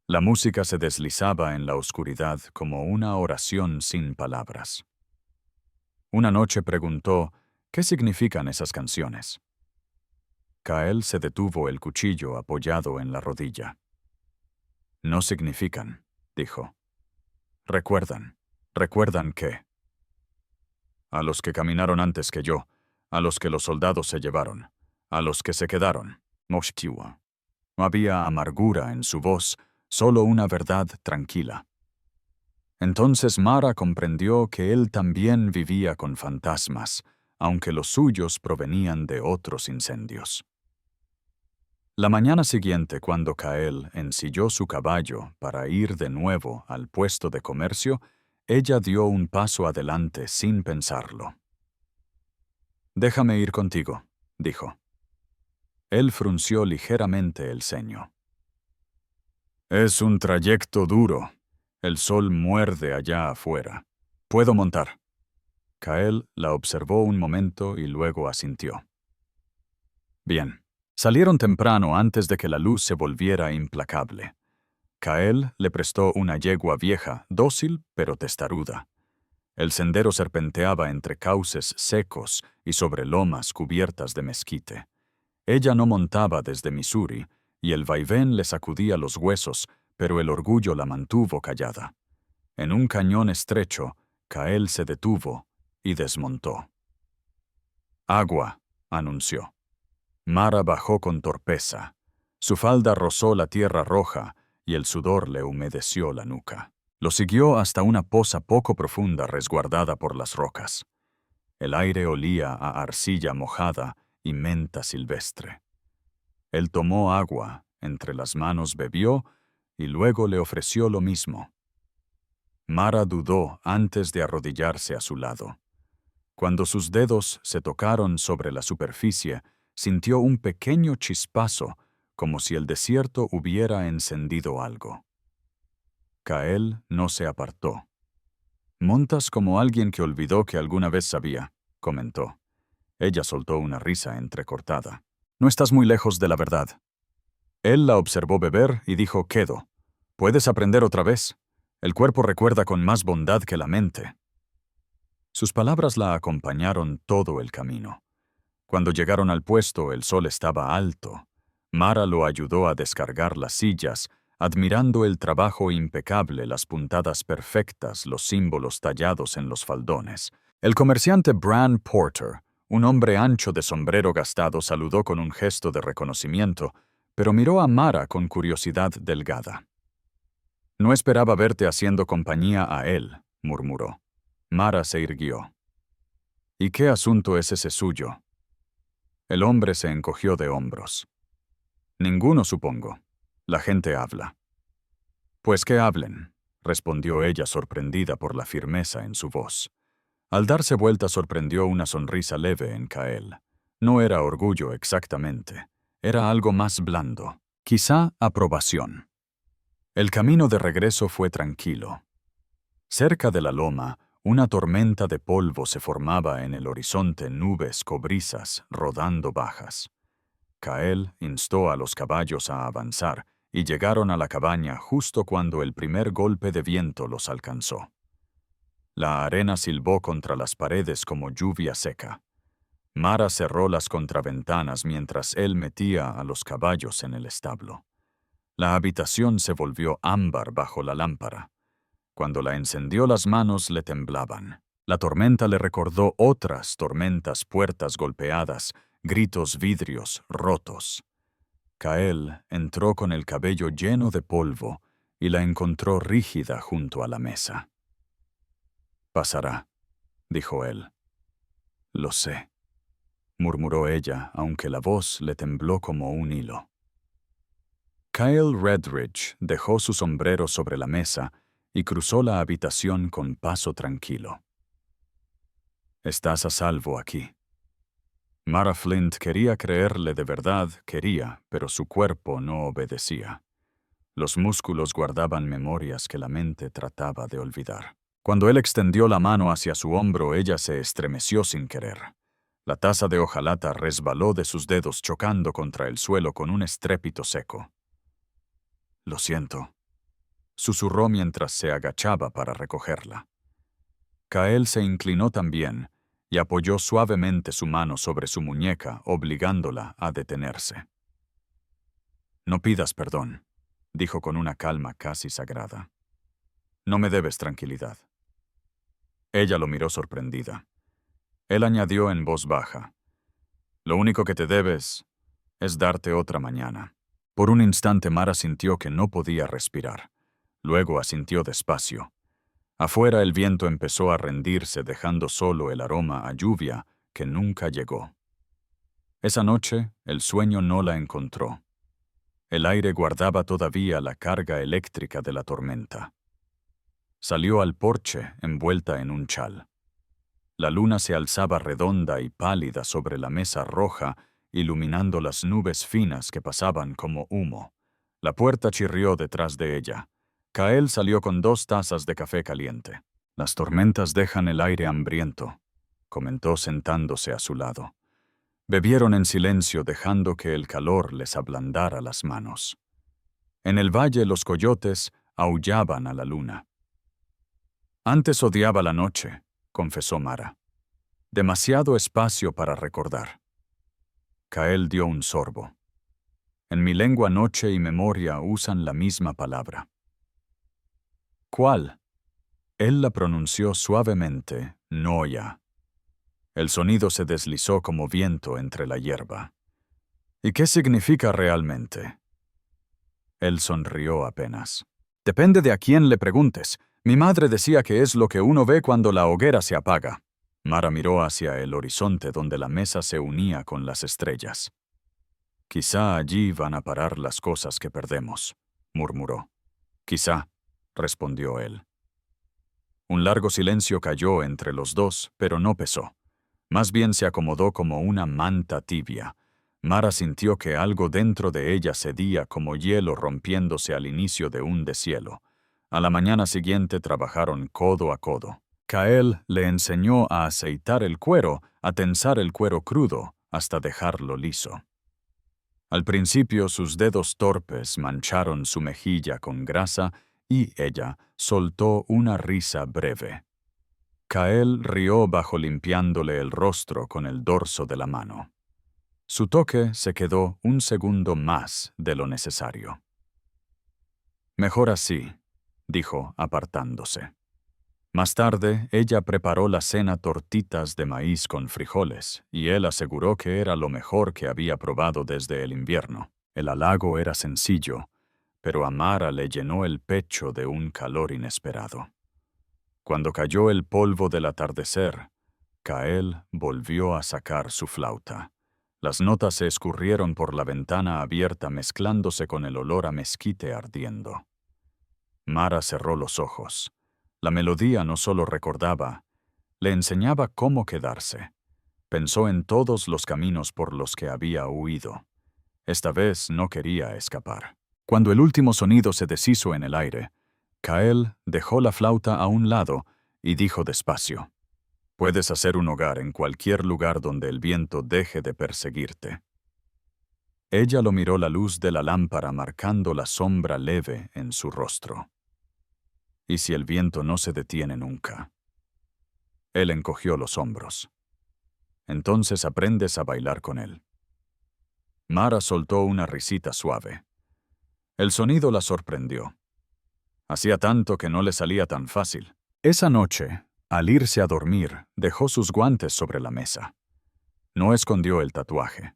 A: La música se deslizaba en la oscuridad como una oración sin palabras. Una noche preguntó, ¿qué significan esas canciones? Kael se detuvo el cuchillo apoyado en la rodilla. No significan, dijo. Recuerdan que a los que caminaron antes que yo, a los que los soldados se llevaron, a los que se quedaron, Moshkiwa. No había amargura en su voz, solo una verdad tranquila. Entonces Mara comprendió que él también vivía con fantasmas, aunque los suyos provenían de otros incendios. La mañana siguiente, cuando Kael ensilló su caballo para ir de nuevo al puesto de comercio, ella dio un paso adelante sin pensarlo. «Déjame ir contigo», dijo. Él frunció ligeramente el ceño. «Es un trayecto duro. El sol muerde allá afuera. ¿Puedo montar?» Kael la observó un momento y luego asintió. Bien. Salieron temprano antes de que la luz se volviera implacable. Kael le prestó una yegua vieja, dócil pero testaruda. El sendero serpenteaba entre cauces secos y sobre lomas cubiertas de mezquite. Ella no montaba desde Missouri, y el vaivén le sacudía los huesos, pero el orgullo la mantuvo callada. En un cañón estrecho, Kael se detuvo y desmontó. «Agua», anunció. Mara bajó con torpeza. Su falda rozó la tierra roja y el sudor le humedeció la nuca. Lo siguió hasta una poza poco profunda resguardada por las rocas. El aire olía a arcilla mojada y menta silvestre. Él tomó agua, entre las manos bebió y luego le ofreció lo mismo. Mara dudó antes de arrodillarse a su lado. Cuando sus dedos se tocaron sobre la superficie, sintió un pequeño chispazo, como si el desierto hubiera encendido algo. Kael no se apartó. «Montas como alguien que olvidó que alguna vez sabía», comentó. Ella soltó una risa entrecortada. «No estás muy lejos de la verdad». Él la observó beber y dijo: «Quedo. Puedes aprender otra vez. El cuerpo recuerda con más bondad que la mente». Sus palabras la acompañaron todo el camino. Cuando llegaron al puesto, el sol estaba alto. Mara lo ayudó a descargar las sillas, admirando el trabajo impecable, las puntadas perfectas, los símbolos tallados en los faldones. El comerciante Bran Porter, un hombre ancho de sombrero gastado, saludó con un gesto de reconocimiento, pero miró a Mara con curiosidad delgada. «No esperaba verte haciendo compañía a él», murmuró. Mara se irguió. «¿Y qué asunto es ese suyo?» El hombre se encogió de hombros. «Ninguno, supongo. La gente habla». «Pues que hablen», respondió ella sorprendida por la firmeza en su voz. Al darse vuelta sorprendió una sonrisa leve en Kael. No era orgullo exactamente. Era algo más blando. Quizá aprobación. El camino de regreso fue tranquilo. Cerca de la loma, una tormenta de polvo se formaba en el horizonte, nubes cobrizas rodando bajas. Kael instó a los caballos a avanzar y llegaron a la cabaña justo cuando el primer golpe de viento los alcanzó. La arena silbó contra las paredes como lluvia seca. Mara cerró las contraventanas mientras él metía a los caballos en el establo. La habitación se volvió ámbar bajo la lámpara. Cuando la encendió, las manos le temblaban. La tormenta le recordó otras tormentas, puertas golpeadas, gritos, vidrios rotos. Kael entró con el cabello lleno de polvo y la encontró rígida junto a la mesa. «Pasará», dijo él. «Lo sé», murmuró ella, aunque la voz le tembló como un hilo. Kael Redridge dejó su sombrero sobre la mesa y cruzó la habitación con paso tranquilo. Estás a salvo aquí. Mara Flint quería creerle de verdad, pero su cuerpo no obedecía. Los músculos guardaban memorias que la mente trataba de olvidar. Cuando él extendió la mano hacia su hombro, ella se estremeció sin querer. La taza de hojalata resbaló de sus dedos chocando contra el suelo con un estrépito seco. «Lo siento», susurró mientras se agachaba para recogerla. Kael se inclinó también y apoyó suavemente su mano sobre su muñeca, obligándola a detenerse. «No pidas perdón», dijo con una calma casi sagrada. «No me debes tranquilidad». Ella lo miró sorprendida. Él añadió en voz baja: «Lo único que te debes es darte otra mañana». Por un instante Mara sintió que no podía respirar. Luego asintió despacio. Afuera el viento empezó a rendirse, dejando solo el aroma a lluvia que nunca llegó. Esa noche el sueño no la encontró. El aire guardaba todavía la carga eléctrica de la tormenta. Salió al porche envuelta en un chal. La luna se alzaba redonda y pálida sobre la mesa roja, iluminando las nubes finas que pasaban como humo. La puerta chirrió detrás de ella. Kael salió con 2 tazas de café caliente. «Las tormentas dejan el aire hambriento», comentó sentándose a su lado. Bebieron en silencio, dejando que el calor les ablandara las manos. En el valle los coyotes aullaban a la luna. «Antes odiaba la noche», confesó Mara. «Demasiado espacio para recordar». Kael dio un sorbo. «En mi lengua noche y memoria usan la misma palabra». «¿Cuál?» Él la pronunció suavemente: «Noya». El sonido se deslizó como viento entre la hierba. «¿Y qué significa realmente?» Él sonrió apenas. «Depende de a quién le preguntes. Mi madre decía que es lo que uno ve cuando la hoguera se apaga». Mara miró hacia el horizonte donde la mesa se unía con las estrellas. «Quizá allí van a parar las cosas que perdemos», murmuró. «Quizá», respondió él. Un largo silencio cayó entre los dos, pero no pesó. Más bien se acomodó como una manta tibia. Mara sintió que algo dentro de ella cedía como hielo rompiéndose al inicio de un deshielo. A la mañana siguiente trabajaron codo a codo. Kael le enseñó a aceitar el cuero, a tensar el cuero crudo, hasta dejarlo liso. Al principio sus dedos torpes mancharon su mejilla con grasa y ella soltó una risa breve. Kael rió bajo limpiándole el rostro con el dorso de la mano. Su toque se quedó un segundo más de lo necesario. «Mejor así», dijo apartándose. Más tarde, ella preparó la cena, tortitas de maíz con frijoles, y él aseguró que era lo mejor que había probado desde el invierno. El halago era sencillo, pero a Mara le llenó el pecho de un calor inesperado. Cuando cayó el polvo del atardecer, Kael volvió a sacar su flauta. Las notas se escurrieron por la ventana abierta mezclándose con el olor a mezquite ardiendo. Mara cerró los ojos. La melodía no solo recordaba, le enseñaba cómo quedarse. Pensó en todos los caminos por los que había huido. Esta vez no quería escapar. Cuando el último sonido se deshizo en el aire, Kael dejó la flauta a un lado y dijo despacio: «Puedes hacer un hogar en cualquier lugar donde el viento deje de perseguirte». Ella lo miró, la luz de la lámpara marcando la sombra leve en su rostro. «¿Y si el viento no se detiene nunca?» Él encogió los hombros. «Entonces aprendes a bailar con él». Mara soltó una risita suave. El sonido la sorprendió. Hacía tanto que no le salía tan fácil. Esa noche, al irse a dormir, dejó sus guantes sobre la mesa. No escondió el tatuaje.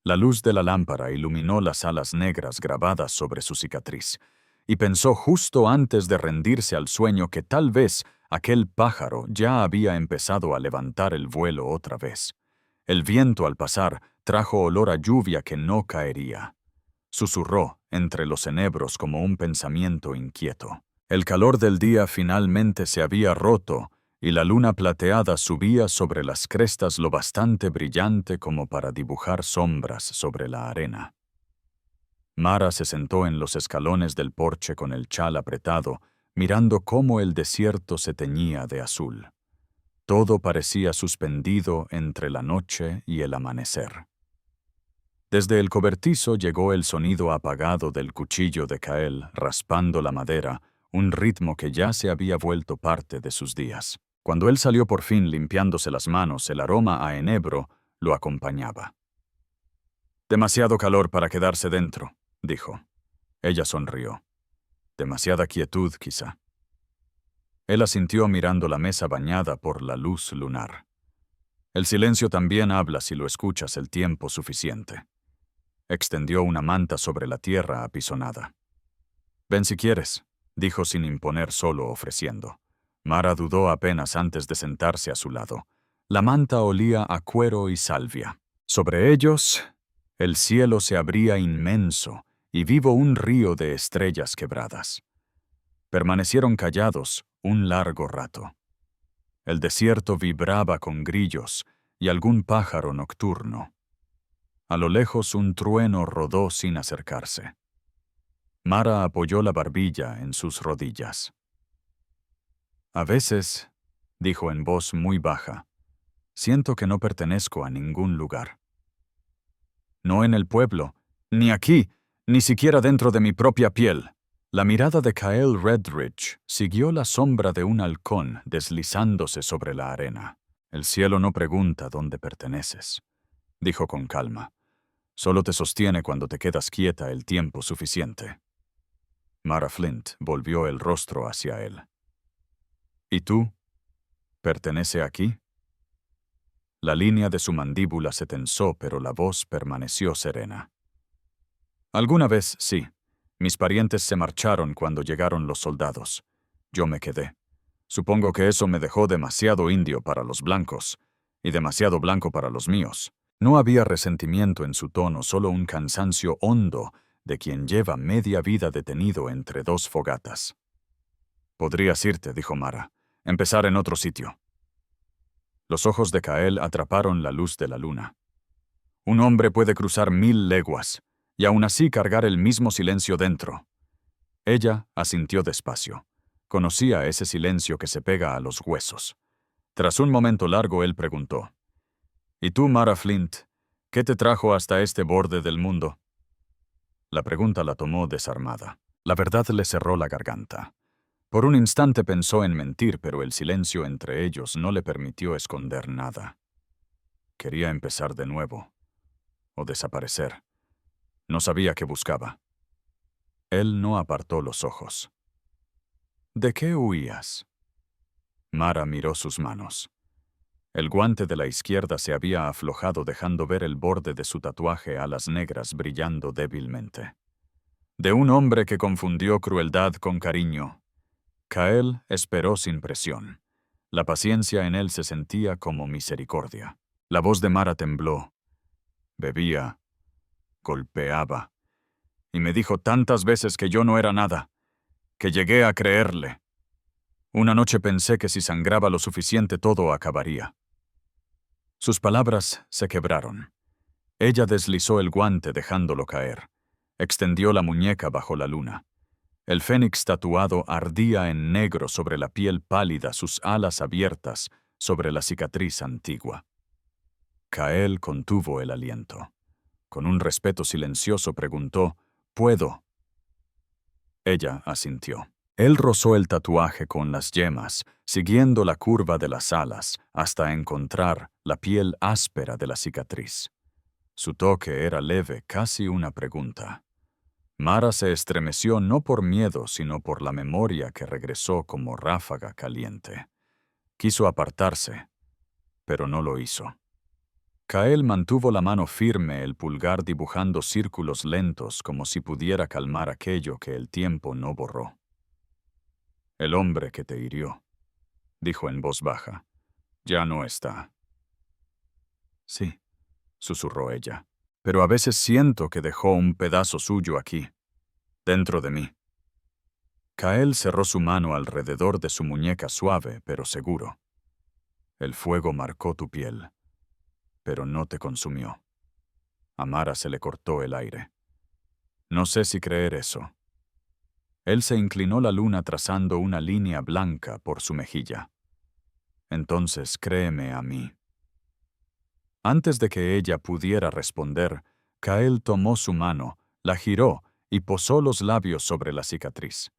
A: La luz de la lámpara iluminó las alas negras grabadas sobre su cicatriz, y pensó justo antes de rendirse al sueño que tal vez aquel pájaro ya había empezado a levantar el vuelo otra vez. El viento al pasar trajo olor a lluvia que no caería. Susurró entre los enebros como un pensamiento inquieto. El calor del día finalmente se había roto y la luna plateada subía sobre las crestas lo bastante brillante como para dibujar sombras sobre la arena. Mara se sentó en los escalones del porche con el chal apretado, mirando cómo el desierto se teñía de azul. Todo parecía suspendido entre la noche y el amanecer. Desde el cobertizo llegó el sonido apagado del cuchillo de Kael raspando la madera, un ritmo que ya se había vuelto parte de sus días. Cuando él salió por fin limpiándose las manos, el aroma a enebro lo acompañaba. «Demasiado calor para quedarse dentro», dijo. Ella sonrió. «Demasiada quietud, quizá». Él asintió mirando la mesa bañada por la luz lunar. «El silencio también habla si lo escuchas el tiempo suficiente». Extendió una manta sobre la tierra apisonada. «Ven si quieres», dijo sin imponer, solo ofreciendo. Mara dudó apenas antes de sentarse a su lado. La manta olía a cuero y salvia. Sobre ellos, el cielo se abría inmenso y vivo un río de estrellas quebradas. Permanecieron callados un largo rato. El desierto vibraba con grillos y algún pájaro nocturno. A lo lejos un trueno rodó sin acercarse. Mara apoyó la barbilla en sus rodillas. «A veces», dijo en voz muy baja, «siento que no pertenezco a ningún lugar. No en el pueblo, ni aquí, ni siquiera dentro de mi propia piel». La mirada de Kael Redridge siguió la sombra de un halcón deslizándose sobre la arena. «El cielo no pregunta dónde perteneces», dijo con calma. «Solo te sostiene cuando te quedas quieta el tiempo suficiente». Mara Flint volvió el rostro hacia él. «¿Y tú? ¿Pertenece aquí?» La línea de su mandíbula se tensó, pero la voz permaneció serena. «Alguna vez sí. Mis parientes se marcharon cuando llegaron los soldados. Yo me quedé. Supongo que eso me dejó demasiado indio para los blancos, y demasiado blanco para los míos». No había resentimiento en su tono, solo un cansancio hondo de quien lleva media vida detenido entre dos fogatas. «Podrías irte», dijo Mara, «empezar en otro sitio». Los ojos de Kael atraparon la luz de la luna. «Un hombre puede cruzar 1000 leguas, y aún así cargar el mismo silencio dentro». Ella asintió despacio. Conocía ese silencio que se pega a los huesos. Tras un momento largo, él preguntó: «¿Y tú, Mara Flint, qué te trajo hasta este borde del mundo?» La pregunta la tomó desarmada. La verdad le cerró la garganta. Por un instante pensó en mentir, pero el silencio entre ellos no le permitió esconder nada. Quería empezar de nuevo, o desaparecer. No sabía qué buscaba. Él no apartó los ojos. «¿De qué huías?» Mara miró sus manos. El guante de la izquierda se había aflojado, dejando ver el borde de su tatuaje alas negras brillando débilmente. «De un hombre que confundió crueldad con cariño». Kael esperó sin presión. La paciencia en él se sentía como misericordia. La voz de Mara tembló. «Bebía, golpeaba, y me dijo tantas veces que yo no era nada, que llegué a creerle. Una noche pensé que si sangraba lo suficiente todo acabaría». Sus palabras se quebraron. Ella deslizó el guante dejándolo caer. Extendió la muñeca bajo la luna. El fénix tatuado ardía en negro sobre la piel pálida, sus alas abiertas sobre la cicatriz antigua. Kael contuvo el aliento. Con un respeto silencioso preguntó: «¿Puedo?» Ella asintió. Él rozó el tatuaje con las yemas, siguiendo la curva de las alas, hasta encontrar la piel áspera de la cicatriz. Su toque era leve, casi una pregunta. Mara se estremeció no por miedo, sino por la memoria que regresó como ráfaga caliente. Quiso apartarse, pero no lo hizo. Kael mantuvo la mano firme, el pulgar dibujando círculos lentos como si pudiera calmar aquello que el tiempo no borró. «El hombre que te hirió», dijo en voz baja, «ya no está». «Sí», susurró ella, «pero a veces siento que dejó un pedazo suyo aquí, dentro de mí». Kael cerró su mano alrededor de su muñeca suave pero seguro. El fuego marcó tu piel, pero no te consumió. A Mara se le cortó el aire. No sé si creer eso. Él se inclinó la luna trazando una línea blanca por su mejilla. Entonces créeme a mí. Antes de que ella pudiera responder, Kael tomó su mano, la giró y posó los labios sobre la cicatriz.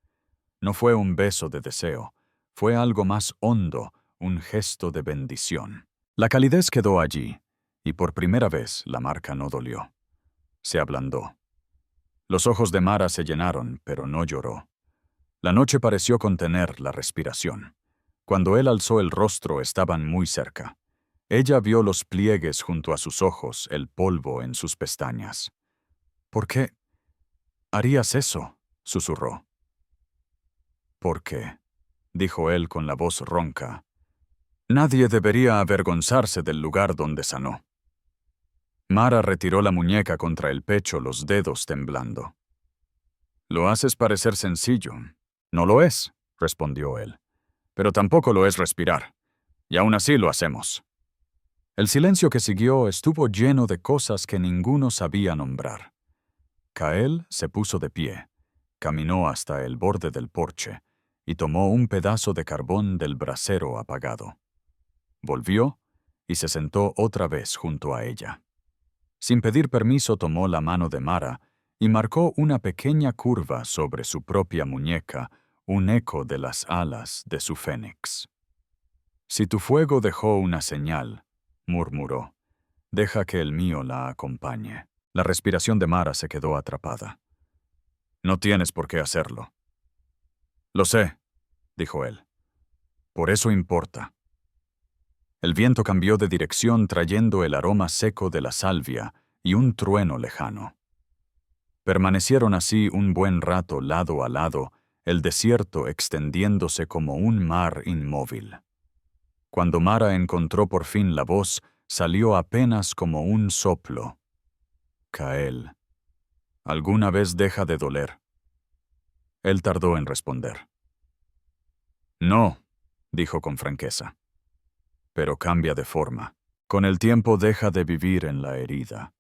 A: No fue un beso de deseo, fue algo más hondo, un gesto de bendición. La calidez quedó allí, y por primera vez la marca no dolió. Se ablandó. Los ojos de Mara se llenaron, pero no lloró. La noche pareció contener la respiración. Cuando él alzó el rostro estaban muy cerca. Ella vio los pliegues junto a sus ojos, el polvo en sus pestañas. ¿Por qué harías eso?, susurró. ¿Por qué?, dijo él con la voz ronca. Nadie debería avergonzarse del lugar donde sanó. Mara retiró la muñeca contra el pecho, los dedos temblando. Lo haces parecer sencillo. No lo es, respondió él. Pero tampoco lo es respirar. Y aún así lo hacemos. El silencio que siguió estuvo lleno de cosas que ninguno sabía nombrar. Kael se puso de pie, caminó hasta el borde del porche y tomó un pedazo de carbón del brasero apagado. Volvió y se sentó otra vez junto a ella. Sin pedir permiso tomó la mano de Mara y marcó una pequeña curva sobre su propia muñeca, un eco de las alas de su fénix. Si tu fuego dejó una señal, murmuró, deja que el mío la acompañe. La respiración de Mara se quedó atrapada. No tienes por qué hacerlo. Lo sé, dijo él. Por eso importa. El viento cambió de dirección trayendo el aroma seco de la salvia y un trueno lejano. Permanecieron así un buen rato lado a lado, el desierto extendiéndose como un mar inmóvil. Cuando Mara encontró por fin la voz, salió apenas como un soplo. Kael, ¿alguna vez deja de doler? Él tardó en responder. No, dijo con franqueza. Pero cambia de forma. Con el tiempo deja de vivir en la herida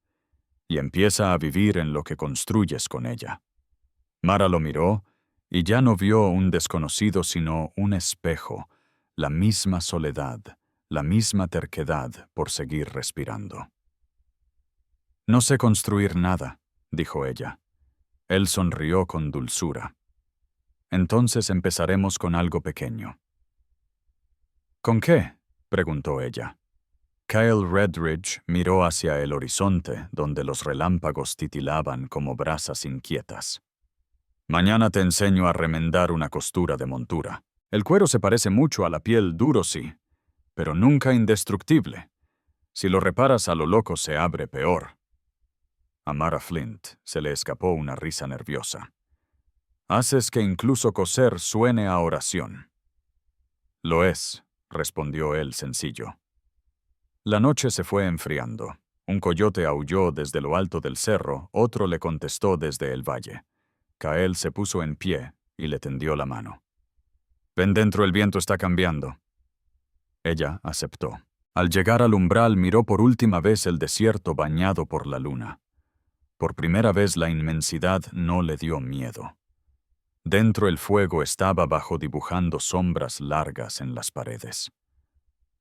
A: y empieza a vivir en lo que construyes con ella. Mara lo miró y ya no vio un desconocido sino un espejo, la misma soledad, la misma terquedad por seguir respirando. No sé construir nada, dijo ella. Él sonrió con dulzura. Entonces empezaremos con algo pequeño. ¿Con qué?, preguntó ella. Kael Redridge miró hacia el horizonte, donde los relámpagos titilaban como brasas inquietas. Mañana te enseño a remendar una costura de montura. El cuero se parece mucho a la piel, duro sí, pero nunca indestructible. Si lo reparas a lo loco se abre peor. A Mara Flint se le escapó una risa nerviosa. Haces que incluso coser suene a oración. Lo es, respondió él sencillo. La noche se fue enfriando. Un coyote aulló desde lo alto del cerro, otro le contestó desde el valle. Kael se puso en pie y le tendió la mano. Ven dentro, el viento está cambiando. Ella aceptó. Al llegar al umbral miró por última vez el desierto bañado por la luna. Por primera vez la inmensidad no le dio miedo. Dentro el fuego estaba bajo dibujando sombras largas en las paredes.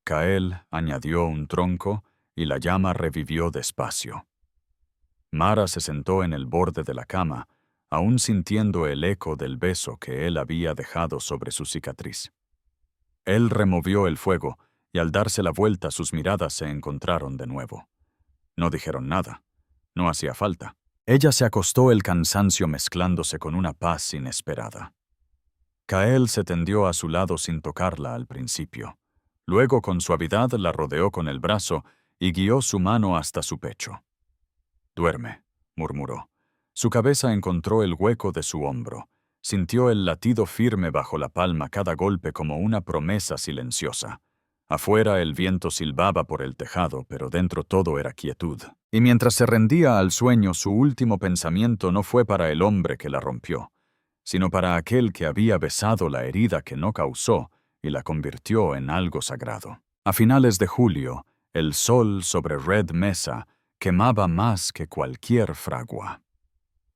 A: Kael añadió un tronco y la llama revivió despacio. Mara se sentó en el borde de la cama, aún sintiendo el eco del beso que él había dejado sobre su cicatriz. Él removió el fuego y al darse la vuelta sus miradas se encontraron de nuevo. No dijeron nada. No hacía falta. Ella se acostó, el cansancio mezclándose con una paz inesperada. Kael se tendió a su lado sin tocarla al principio. Luego con suavidad la rodeó con el brazo y guió su mano hasta su pecho. «Duerme», murmuró. Su cabeza encontró el hueco de su hombro. Sintió el latido firme bajo la palma, cada golpe como una promesa silenciosa. Afuera el viento silbaba por el tejado, pero dentro todo era quietud. Y mientras se rendía al sueño, su último pensamiento no fue para el hombre que la rompió, sino para aquel que había besado la herida que no causó y la convirtió en algo sagrado. A finales de julio, el sol sobre Red Mesa quemaba más que cualquier fragua.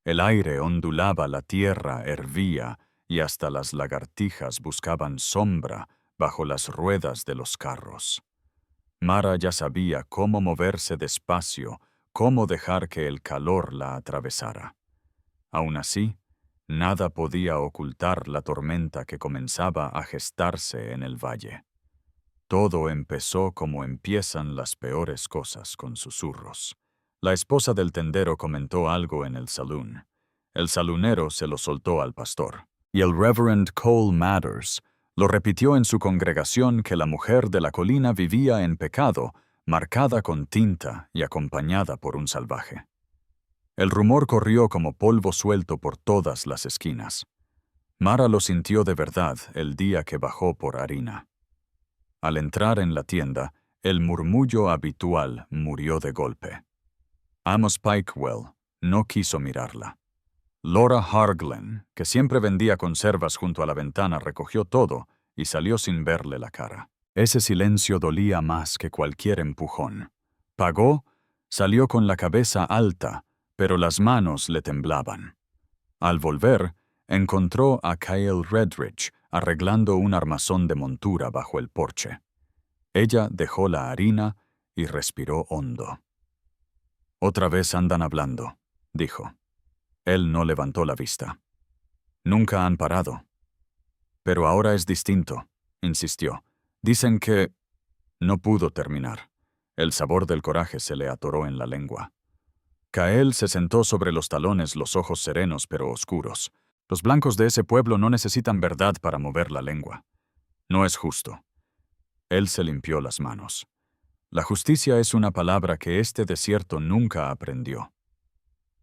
A: El aire ondulaba, la tierra hervía y hasta las lagartijas buscaban sombra bajo las ruedas de los carros. Mara ya sabía cómo moverse despacio, cómo dejar que el calor la atravesara. Aún así, nada podía ocultar la tormenta que comenzaba a gestarse en el valle. Todo empezó como empiezan las peores cosas, con susurros. La esposa del tendero comentó algo en el salón. El salonero se lo soltó al pastor, y el Reverend Cole Matters lo repitió en su congregación que la mujer de la colina vivía en pecado, marcada con tinta y acompañada por un salvaje. El rumor corrió como polvo suelto por todas las esquinas. Mara lo sintió de verdad el día que bajó por harina. Al entrar en la tienda, el murmullo habitual murió de golpe. Amos Pikewell no quiso mirarla. Laura Harglen, que siempre vendía conservas junto a la ventana, recogió todo y salió sin verle la cara. Ese silencio dolía más que cualquier empujón. Pagó, salió con la cabeza alta, pero las manos le temblaban. Al volver, encontró a Kyle Redridge arreglando un armazón de montura bajo el porche. Ella dejó la harina y respiró hondo. «Otra vez andan hablando», dijo. Él no levantó la vista. «Nunca han parado». «Pero ahora es distinto», insistió. «Dicen que...» No pudo terminar. El sabor del coraje se le atoró en la lengua. Kael se sentó sobre los talones, los ojos serenos pero oscuros. Los blancos de ese pueblo no necesitan verdad para mover la lengua. No es justo. Él se limpió las manos. La justicia es una palabra que este desierto nunca aprendió.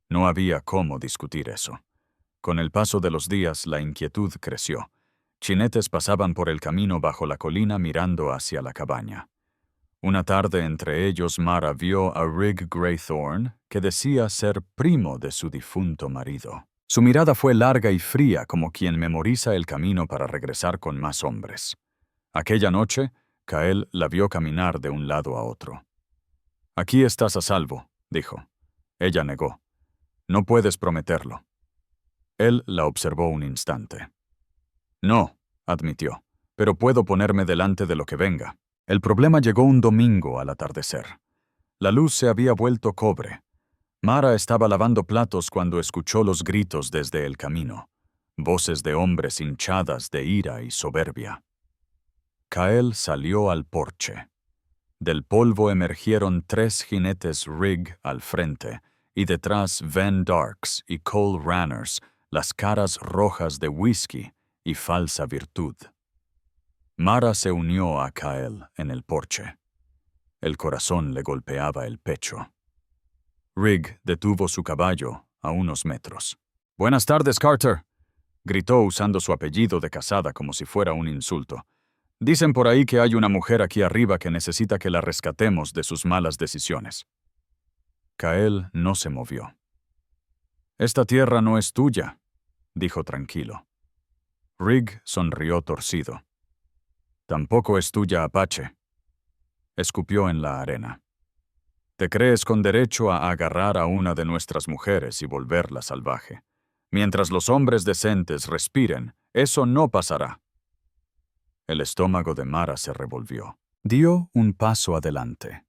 A: No había cómo discutir eso. Con el paso de los días, la inquietud creció. Chinetes pasaban por el camino bajo la colina mirando hacia la cabaña. Una tarde entre ellos, Mara vio a Rig Graythorne, que decía ser primo de su difunto marido. Su mirada fue larga y fría, como quien memoriza el camino para regresar con más hombres. Aquella noche, Kael la vio caminar de un lado a otro. «Aquí estás a salvo», dijo. Ella negó. «No puedes prometerlo». Él la observó un instante. «No», admitió, «pero puedo ponerme delante de lo que venga». El problema llegó un domingo al atardecer. La luz se había vuelto cobre. Mara estaba lavando platos cuando escuchó los gritos desde el camino, voces de hombres hinchadas de ira y soberbia. Kael salió al porche. Del polvo emergieron 3 jinetes Rig al frente, y detrás Van Darks y Cole Ranners, las caras rojas de whisky y falsa virtud. Mara se unió a Kael en el porche. El corazón le golpeaba el pecho. Rig detuvo su caballo a unos metros. «Buenas tardes, Carter», gritó usando su apellido de casada como si fuera un insulto. «Dicen por ahí que hay una mujer aquí arriba que necesita que la rescatemos de sus malas decisiones». Kael no se movió. «Esta tierra no es tuya», dijo tranquilo. Rig sonrió torcido. «Tampoco es tuya, Apache». Escupió en la arena. «Te crees con derecho a agarrar a una de nuestras mujeres y volverla salvaje. Mientras los hombres decentes respiren, eso no pasará». El estómago de Mara se revolvió. Dio un paso adelante.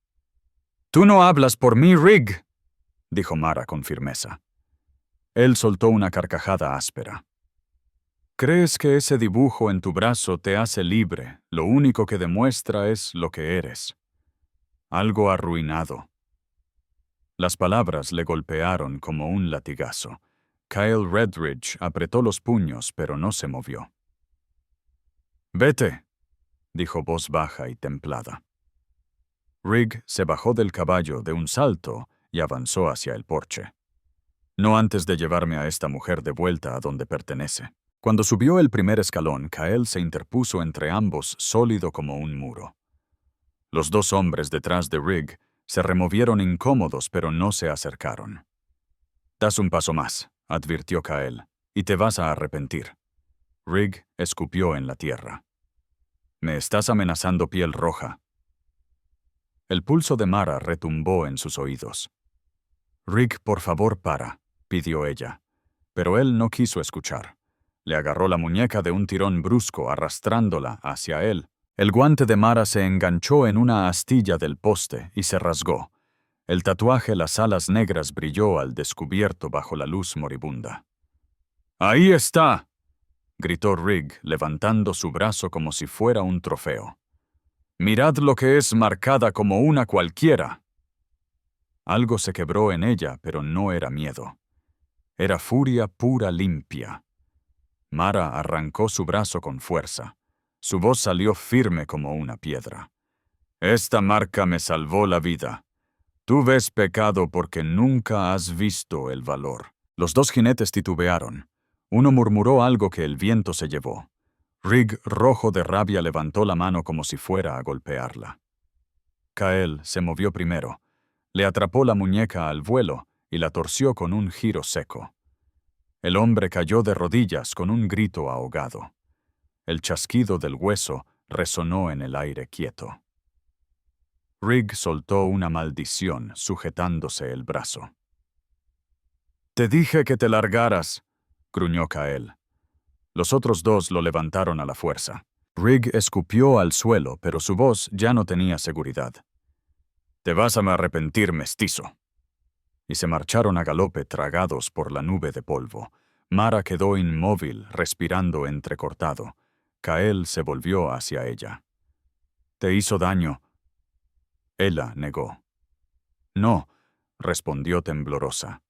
A: «Tú no hablas por mí, Rig», dijo Mara con firmeza. Él soltó una carcajada áspera. «¿Crees que ese dibujo en tu brazo te hace libre? Lo único que demuestra es lo que eres. Algo arruinado». Las palabras le golpearon como un latigazo. Kyle Redridge apretó los puños, pero no se movió. «Vete», dijo voz baja y templada. Rig se bajó del caballo de un salto y avanzó hacia el porche. «No antes de llevarme a esta mujer de vuelta a donde pertenece». Cuando subió el primer escalón, Kael se interpuso entre ambos, sólido como un muro. Los 2 hombres detrás de Rig se removieron incómodos, pero no se acercaron. «Das un paso más», advirtió Kael, «y te vas a arrepentir». Rig escupió en la tierra. «¿Me estás amenazando, piel roja?». El pulso de Mara retumbó en sus oídos. «Rick, por favor, para», pidió ella. Pero él no quiso escuchar. Le agarró la muñeca de un tirón brusco, arrastrándola hacia él. El guante de Mara se enganchó en una astilla del poste y se rasgó. El tatuaje Las alas negras brilló al descubierto bajo la luz moribunda. «¡Ahí está!», gritó Rigg, levantando su brazo como si fuera un trofeo. «Mirad lo que es marcada como una cualquiera». Algo se quebró en ella, pero no era miedo. Era furia pura limpia. Mara arrancó su brazo con fuerza. Su voz salió firme como una piedra. «Esta marca me salvó la vida. Tú ves pecado porque nunca has visto el valor». Los dos jinetes titubearon. Uno murmuró algo que el viento se llevó. Rigg, rojo de rabia, levantó la mano como si fuera a golpearla. Kael se movió primero. Le atrapó la muñeca al vuelo y la torció con un giro seco. El hombre cayó de rodillas con un grito ahogado. El chasquido del hueso resonó en el aire quieto. Rigg soltó una maldición sujetándose el brazo. «Te dije que te largaras», gruñó Kael. Los otros dos lo levantaron a la fuerza. Rigg escupió al suelo, pero su voz ya no tenía seguridad. «Te vas a arrepentir, mestizo». Y se marcharon a galope tragados por la nube de polvo. Mara quedó inmóvil, respirando entrecortado. Kael se volvió hacia ella. «¿Te hizo daño?». Ella negó. «No», respondió temblorosa.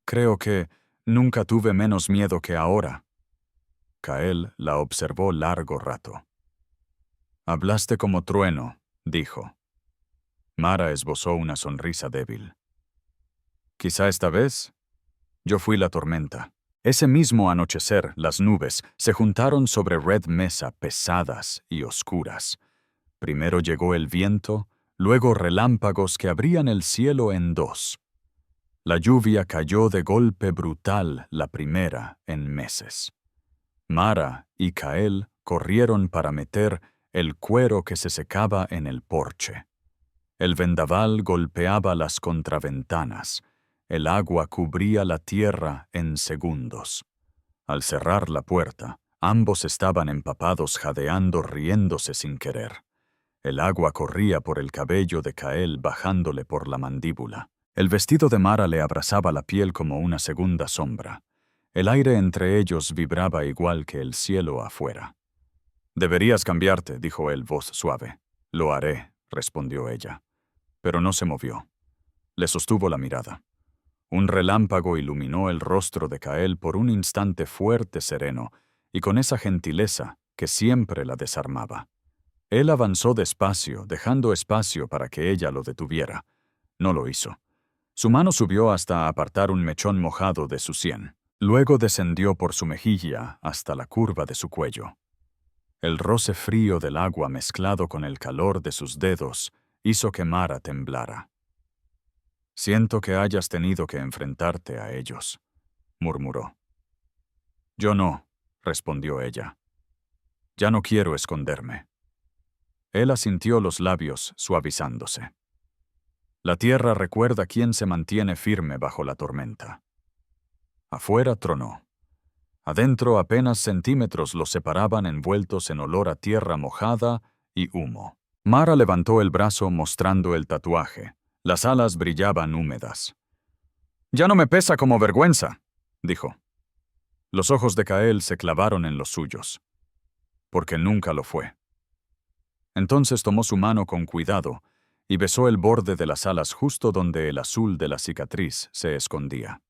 A: «Creo que nunca tuve menos miedo que ahora». Kael la observó largo rato. «Hablaste como trueno», dijo. Mara esbozó una sonrisa débil. «Quizá esta vez yo fui la tormenta». Ese mismo anochecer, las nubes se juntaron sobre Red Mesa pesadas y oscuras. Primero llegó el viento, luego relámpagos que abrían el cielo en dos. La lluvia cayó de golpe brutal, la primera en meses. Mara y Kael corrieron para meter el cuero que se secaba en el porche. El vendaval golpeaba las contraventanas. El agua cubría la tierra en segundos. Al cerrar la puerta, ambos estaban empapados, jadeando, riéndose sin querer. El agua corría por el cabello de Kael, bajándole por la mandíbula. El vestido de Mara le abrasaba la piel como una segunda sombra. El aire entre ellos vibraba igual que el cielo afuera. «Deberías cambiarte», dijo él, voz suave. «Lo haré», respondió ella. Pero no se movió. Le sostuvo la mirada. Un relámpago iluminó el rostro de Kael por un instante fuerte, sereno, y con esa gentileza que siempre la desarmaba. Él avanzó despacio, dejando espacio para que ella lo detuviera. No lo hizo. Su mano subió hasta apartar un mechón mojado de su sien. Luego descendió por su mejilla hasta la curva de su cuello. El roce frío del agua mezclado con el calor de sus dedos hizo que Mara temblara. «Siento que hayas tenido que enfrentarte a ellos», murmuró. «Yo no», respondió ella. «Ya no quiero esconderme». Él asintió, los labios suavizándose. La tierra recuerda quién se mantiene firme bajo la tormenta. Afuera tronó. Adentro apenas centímetros los separaban, envueltos en olor a tierra mojada y humo. Mara levantó el brazo mostrando el tatuaje. Las alas brillaban húmedas. «Ya no me pesa como vergüenza», dijo. Los ojos de Kael se clavaron en los suyos. Porque nunca lo fue. Entonces tomó su mano con cuidado y besó el borde de las alas justo donde el azul de la cicatriz se escondía.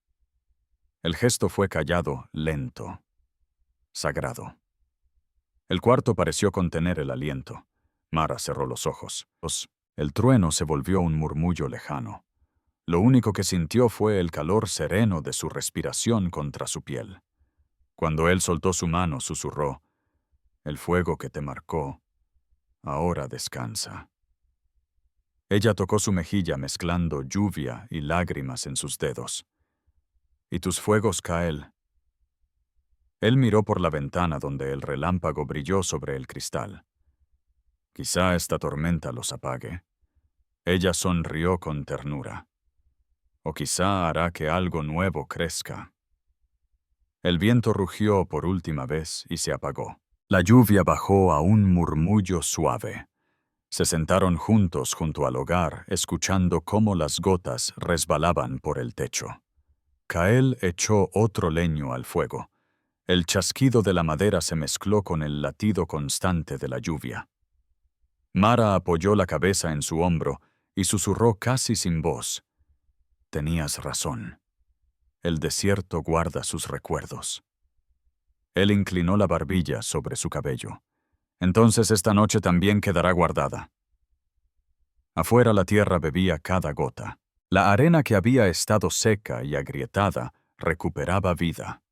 A: El gesto fue callado, lento, sagrado. El cuarto pareció contener el aliento. Mara cerró los ojos. El trueno se volvió un murmullo lejano. Lo único que sintió fue el calor sereno de su respiración contra su piel. Cuando él soltó su mano, susurró: «El fuego que te marcó, ahora descansa». Ella tocó su mejilla mezclando lluvia y lágrimas en sus dedos. «¿Y tus fuegos, Kael?». Él miró por la ventana donde el relámpago brilló sobre el cristal. «Quizá esta tormenta los apague». Ella sonrió con ternura. O quizá hará que algo nuevo crezca. El viento rugió por última vez y se apagó. La lluvia bajó a un murmullo suave. Se sentaron juntos junto al hogar, escuchando cómo las gotas resbalaban por el techo. Kael echó otro leño al fuego. El chasquido de la madera se mezcló con el latido constante de la lluvia. Mara apoyó la cabeza en su hombro y susurró casi sin voz. Tenías razón. El desierto guarda sus recuerdos. Él inclinó la barbilla sobre su cabello. Entonces esta noche también quedará guardada. Afuera la tierra bebía cada gota. La arena que había estado seca y agrietada recuperaba vida.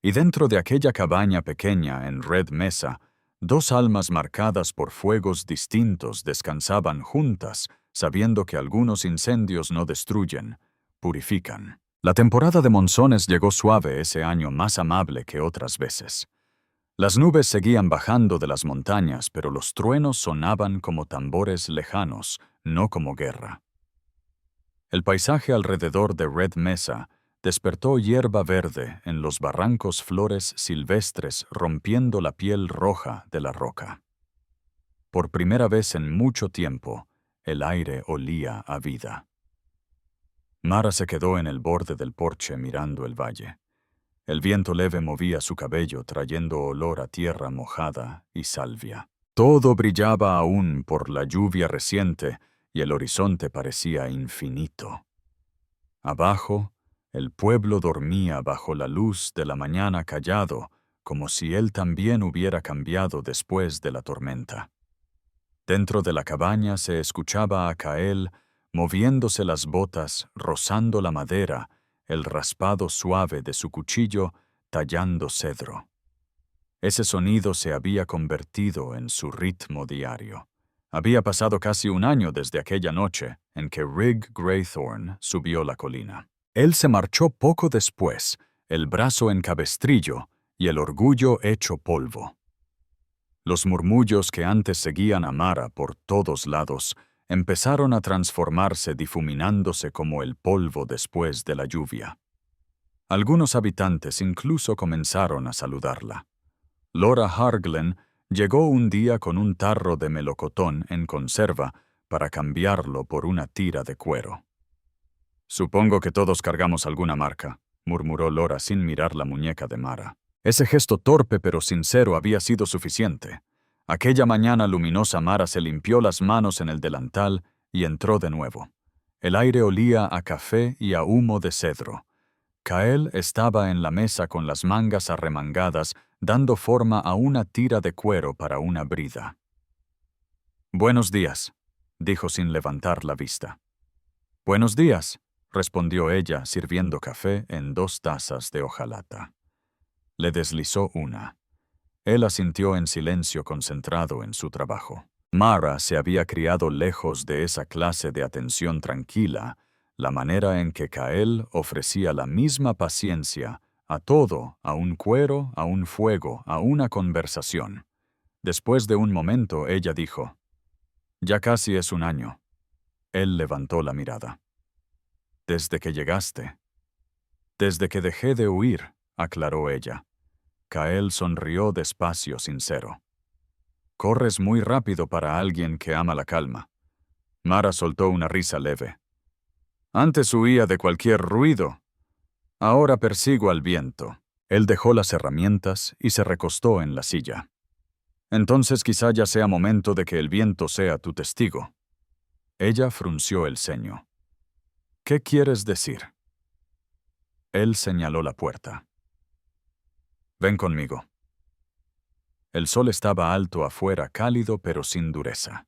A: Y dentro de aquella cabaña pequeña en Red Mesa, dos almas marcadas por fuegos distintos descansaban juntas, sabiendo que algunos incendios no destruyen, purifican. La temporada de monzones llegó suave ese año, más amable que otras veces. Las nubes seguían bajando de las montañas, pero los truenos sonaban como tambores lejanos, no como guerra. El paisaje alrededor de Red Mesa despertó hierba verde en los barrancos, flores silvestres rompiendo la piel roja de la roca. Por primera vez en mucho tiempo, el aire olía a vida. Mara se quedó en el borde del porche mirando el valle. El viento leve movía su cabello trayendo olor a tierra mojada y salvia. Todo brillaba aún por la lluvia reciente y el horizonte parecía infinito. Abajo, el pueblo dormía bajo la luz de la mañana callado, como si él también hubiera cambiado después de la tormenta. Dentro de la cabaña se escuchaba a Kael moviéndose las botas, rozando la madera, el raspado suave de su cuchillo tallando cedro. Ese sonido se había convertido en su ritmo diario. Había pasado casi un año desde aquella noche en que Rig Graythorn subió la colina. Él se marchó poco después, el brazo en cabestrillo y el orgullo hecho polvo. Los murmullos que antes seguían a Mara por todos lados empezaron a transformarse difuminándose como el polvo después de la lluvia. Algunos habitantes incluso comenzaron a saludarla. Laura Harglen llegó un día con un tarro de melocotón en conserva para cambiarlo por una tira de cuero. «Supongo que todos cargamos alguna marca», murmuró Laura sin mirar la muñeca de Mara. Ese gesto torpe pero sincero había sido suficiente. Aquella mañana luminosa Mara se limpió las manos en el delantal y entró de nuevo. El aire olía a café y a humo de cedro. Kael estaba en la mesa con las mangas arremangadas, dando forma a una tira de cuero para una brida. «Buenos días», dijo sin levantar la vista. «Buenos días», respondió ella, sirviendo café en 2 tazas de hojalata. Le deslizó una. Él asintió en silencio concentrado en su trabajo. Mara se había criado lejos de esa clase de atención tranquila, la manera en que Kael ofrecía la misma paciencia a todo, a un cuero, a un fuego, a una conversación. Después de un momento, ella dijo, «Ya casi es un año». Él levantó la mirada. «Desde que llegaste». «Desde que dejé de huir», aclaró ella. Kael sonrió despacio, sincero. «Corres muy rápido para alguien que ama la calma». Mara soltó una risa leve. «Antes huía de cualquier ruido. Ahora persigo al viento». Él dejó las herramientas y se recostó en la silla. «Entonces quizá ya sea momento de que el viento sea tu testigo». Ella frunció el ceño. «¿Qué quieres decir?» Él señaló la puerta. «Ven conmigo». El sol estaba alto afuera, cálido pero sin dureza.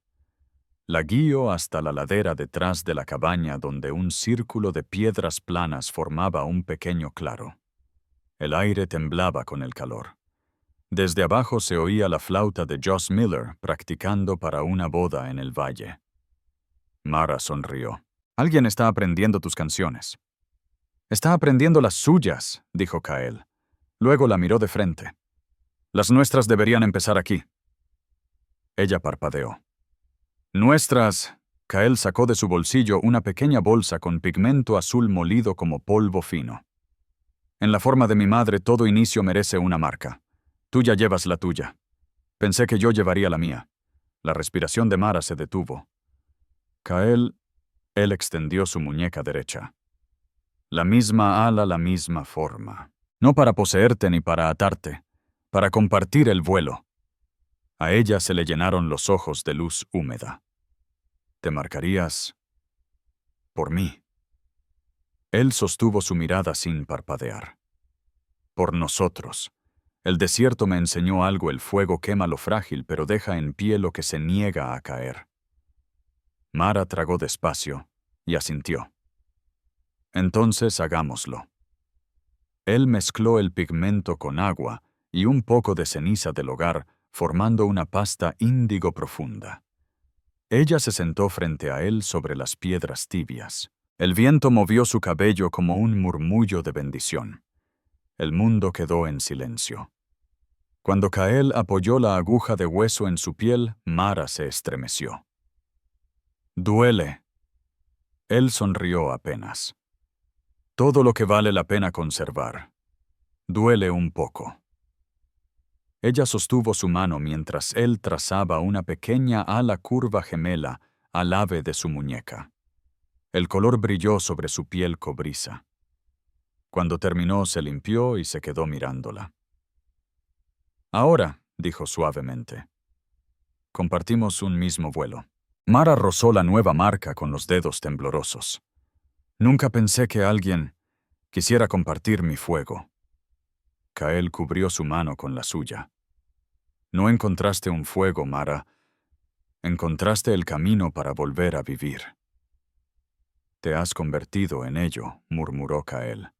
A: La guió hasta la ladera detrás de la cabaña donde un círculo de piedras planas formaba un pequeño claro. El aire temblaba con el calor. Desde abajo se oía la flauta de Joss Miller practicando para una boda en el valle. Mara sonrió. «Alguien está aprendiendo tus canciones». «Está aprendiendo las suyas», dijo Kael. Luego la miró de frente. «Las nuestras deberían empezar aquí». Ella parpadeó. «¿Nuestras Kael sacó de su bolsillo una pequeña bolsa con pigmento azul molido como polvo fino. En la forma de mi madre todo inicio merece una marca. Tú ya llevas la tuya. Pensé que yo llevaría la mía. La respiración de Mara se detuvo. Él extendió su muñeca derecha. La misma ala, la misma forma. No para poseerte ni para atarte, para compartir el vuelo. A ella se le llenaron los ojos de luz húmeda. ¿Te marcarías por mí? Él sostuvo su mirada sin parpadear. Por nosotros. El desierto me enseñó algo, el fuego quema lo frágil, pero deja en pie lo que se niega a caer. Mara tragó despacio y asintió. Entonces hagámoslo. Él mezcló el pigmento con agua y un poco de ceniza del hogar, formando una pasta índigo profunda. Ella se sentó frente a él sobre las piedras tibias. El viento movió su cabello como un murmullo de bendición. El mundo quedó en silencio. Cuando Kael apoyó la aguja de hueso en su piel, Mara se estremeció. «Duele». Él sonrió apenas. «Todo lo que vale la pena conservar. Duele un poco». Ella sostuvo su mano mientras él trazaba una pequeña ala curva gemela al ave de su muñeca. El color brilló sobre su piel cobriza. Cuando terminó, se limpió y se quedó mirándola. «Ahora», dijo suavemente, «compartimos un mismo vuelo». Mara rozó la nueva marca con los dedos temblorosos. «Nunca pensé que alguien quisiera compartir mi fuego». Kael cubrió su mano con la suya. «No encontraste un fuego, Mara. Encontraste el camino para volver a vivir». «Te has convertido en ello», murmuró Kael.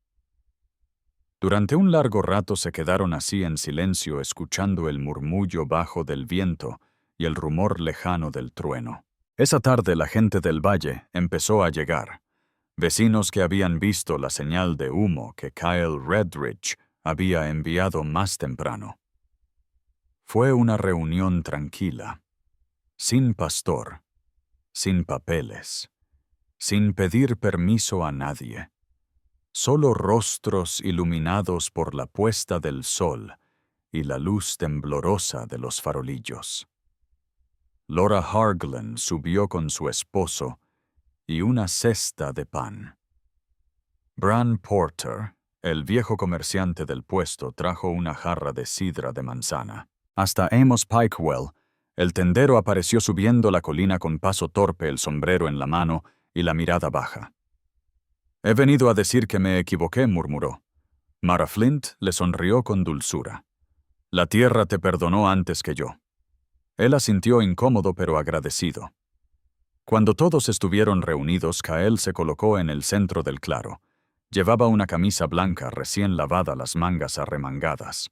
A: Durante un largo rato se quedaron así en silencio, escuchando el murmullo bajo del viento y el rumor lejano del trueno. Esa tarde la gente del valle empezó a llegar, vecinos que habían visto la señal de humo que Kyle Redridge había enviado más temprano. Fue una reunión tranquila, sin pastor, sin papeles, sin pedir permiso a nadie. Solo rostros iluminados por la puesta del sol y la luz temblorosa de los farolillos. Laura Harglen subió con su esposo y una cesta de pan. Bran Porter, el viejo comerciante del puesto, trajo una jarra de sidra de manzana. Hasta Amos Pikewell, el tendero, apareció subiendo la colina con paso torpe, el sombrero en la mano y la mirada baja. «He venido a decir que me equivoqué», murmuró. Mara Flint le sonrió con dulzura. «La tierra te perdonó antes que yo». Él asintió, incómodo pero agradecido. Cuando todos estuvieron reunidos, Kael se colocó en el centro del claro. Llevaba una camisa blanca recién lavada, las mangas arremangadas.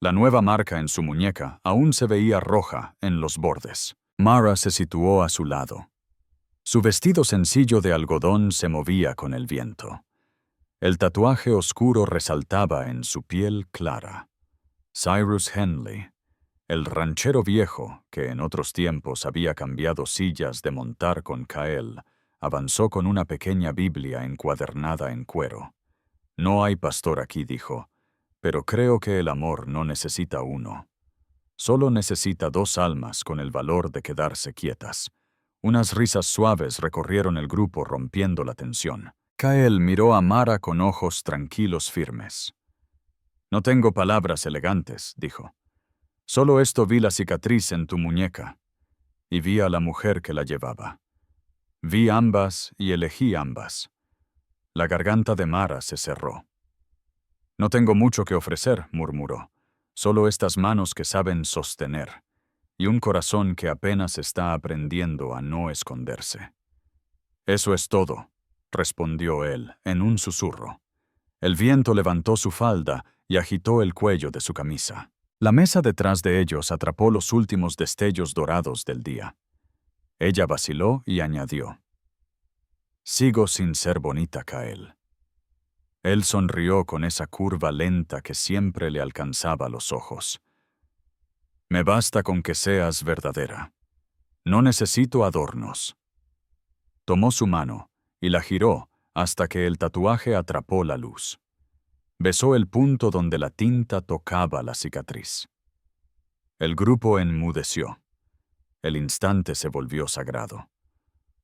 A: La nueva marca en su muñeca aún se veía roja en los bordes. Mara se situó a su lado. Su vestido sencillo de algodón se movía con el viento. El tatuaje oscuro resaltaba en su piel clara. Cyrus Henley, el ranchero viejo que en otros tiempos había cambiado sillas de montar con Kael, avanzó con una pequeña Biblia encuadernada en cuero. «No hay pastor aquí», dijo, «pero creo que el amor no necesita uno. Solo necesita dos almas con el valor de quedarse quietas». Unas risas suaves recorrieron el grupo, rompiendo la tensión. Kael miró a Mara con ojos tranquilos, firmes. «No tengo palabras elegantes», dijo. «Solo esto: vi la cicatriz en tu muñeca, y vi a la mujer que la llevaba. Vi ambas y elegí ambas». La garganta de Mara se cerró. «No tengo mucho que ofrecer», murmuró. «Solo estas manos que saben sostener, y un corazón que apenas está aprendiendo a no esconderse». «Eso es todo», respondió él, en un susurro. El viento levantó su falda y agitó el cuello de su camisa. La mesa detrás de ellos atrapó los últimos destellos dorados del día. Ella vaciló y añadió: «Sigo sin ser bonita, Kael». Él sonrió con esa curva lenta que siempre le alcanzaba los ojos. «Me basta con que seas verdadera. No necesito adornos». Tomó su mano y la giró hasta que el tatuaje atrapó la luz. Besó el punto donde la tinta tocaba la cicatriz. El grupo enmudeció. El instante se volvió sagrado.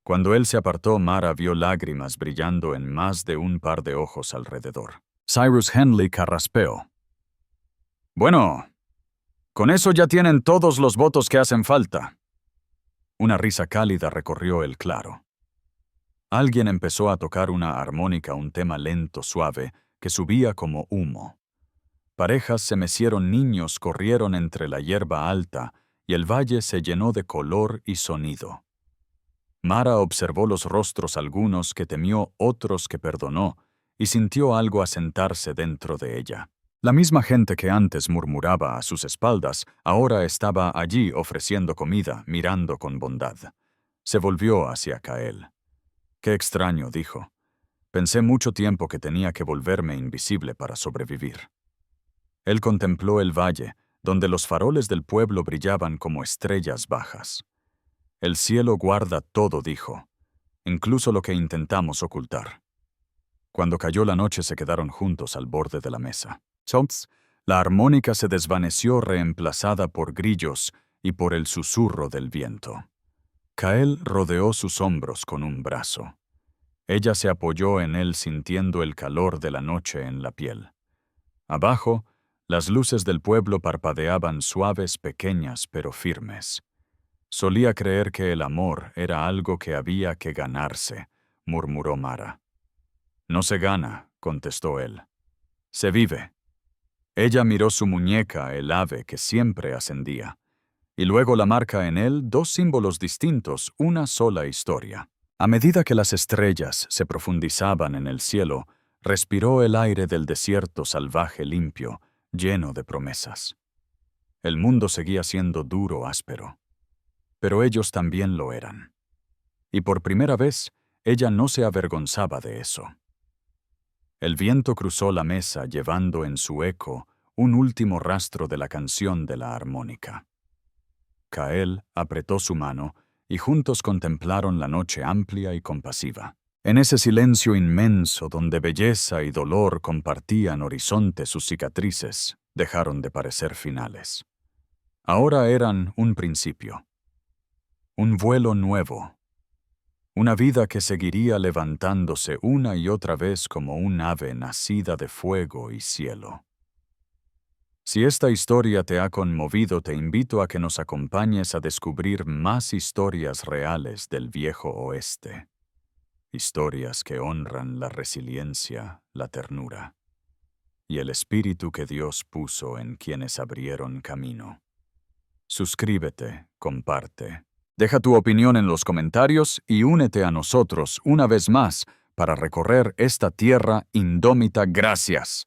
A: Cuando él se apartó, Mara vio lágrimas brillando en más de un par de ojos alrededor. Cyrus Henley carraspeó. «Bueno, con eso ya tienen todos los votos que hacen falta». Una risa cálida recorrió el claro. Alguien empezó a tocar una armónica, un tema lento, suave, que subía como humo. Parejas se mecieron, niños corrieron entre la hierba alta, y el valle se llenó de color y sonido. Mara observó los rostros, algunos que temió, otros que perdonó, y sintió algo asentarse dentro de ella. La misma gente que antes murmuraba a sus espaldas, ahora estaba allí ofreciendo comida, mirando con bondad. Se volvió hacia Kael. «Qué extraño», dijo. «Pensé mucho tiempo que tenía que volverme invisible para sobrevivir». Él contempló el valle, donde los faroles del pueblo brillaban como estrellas bajas. «El cielo guarda todo», dijo, «incluso lo que intentamos ocultar». Cuando cayó la noche se quedaron juntos al borde de la mesa. Chomps, la armónica se desvaneció, reemplazada por grillos y por el susurro del viento. Kael rodeó sus hombros con un brazo. Ella se apoyó en él sintiendo el calor de la noche en la piel. Abajo, las luces del pueblo parpadeaban suaves, pequeñas pero firmes. «Solía creer que el amor era algo que había que ganarse», murmuró Mara. «No se gana», contestó él. «Se vive». Ella miró su muñeca, el ave que siempre ascendía, y luego la marca en él, dos símbolos distintos, una sola historia. A medida que las estrellas se profundizaban en el cielo, respiró el aire del desierto salvaje, limpio, lleno de promesas. El mundo seguía siendo duro, áspero. Pero ellos también lo eran. Y por primera vez, ella no se avergonzaba de eso. El viento cruzó la mesa llevando en su eco un último rastro de la canción de la armónica. Kael apretó su mano y juntos contemplaron la noche amplia y compasiva. En ese silencio inmenso donde belleza y dolor compartían horizonte, sus cicatrices dejaron de parecer finales. Ahora eran un principio. Un vuelo nuevo. Una vida que seguiría levantándose una y otra vez como un ave nacida de fuego y cielo. Si esta historia te ha conmovido, te invito a que nos acompañes a descubrir más historias reales del viejo oeste. Historias que honran la resiliencia, la ternura y el espíritu que Dios puso en quienes abrieron camino. Suscríbete, comparte. Deja tu opinión en los comentarios y únete a nosotros una vez más para recorrer esta tierra indómita. Gracias.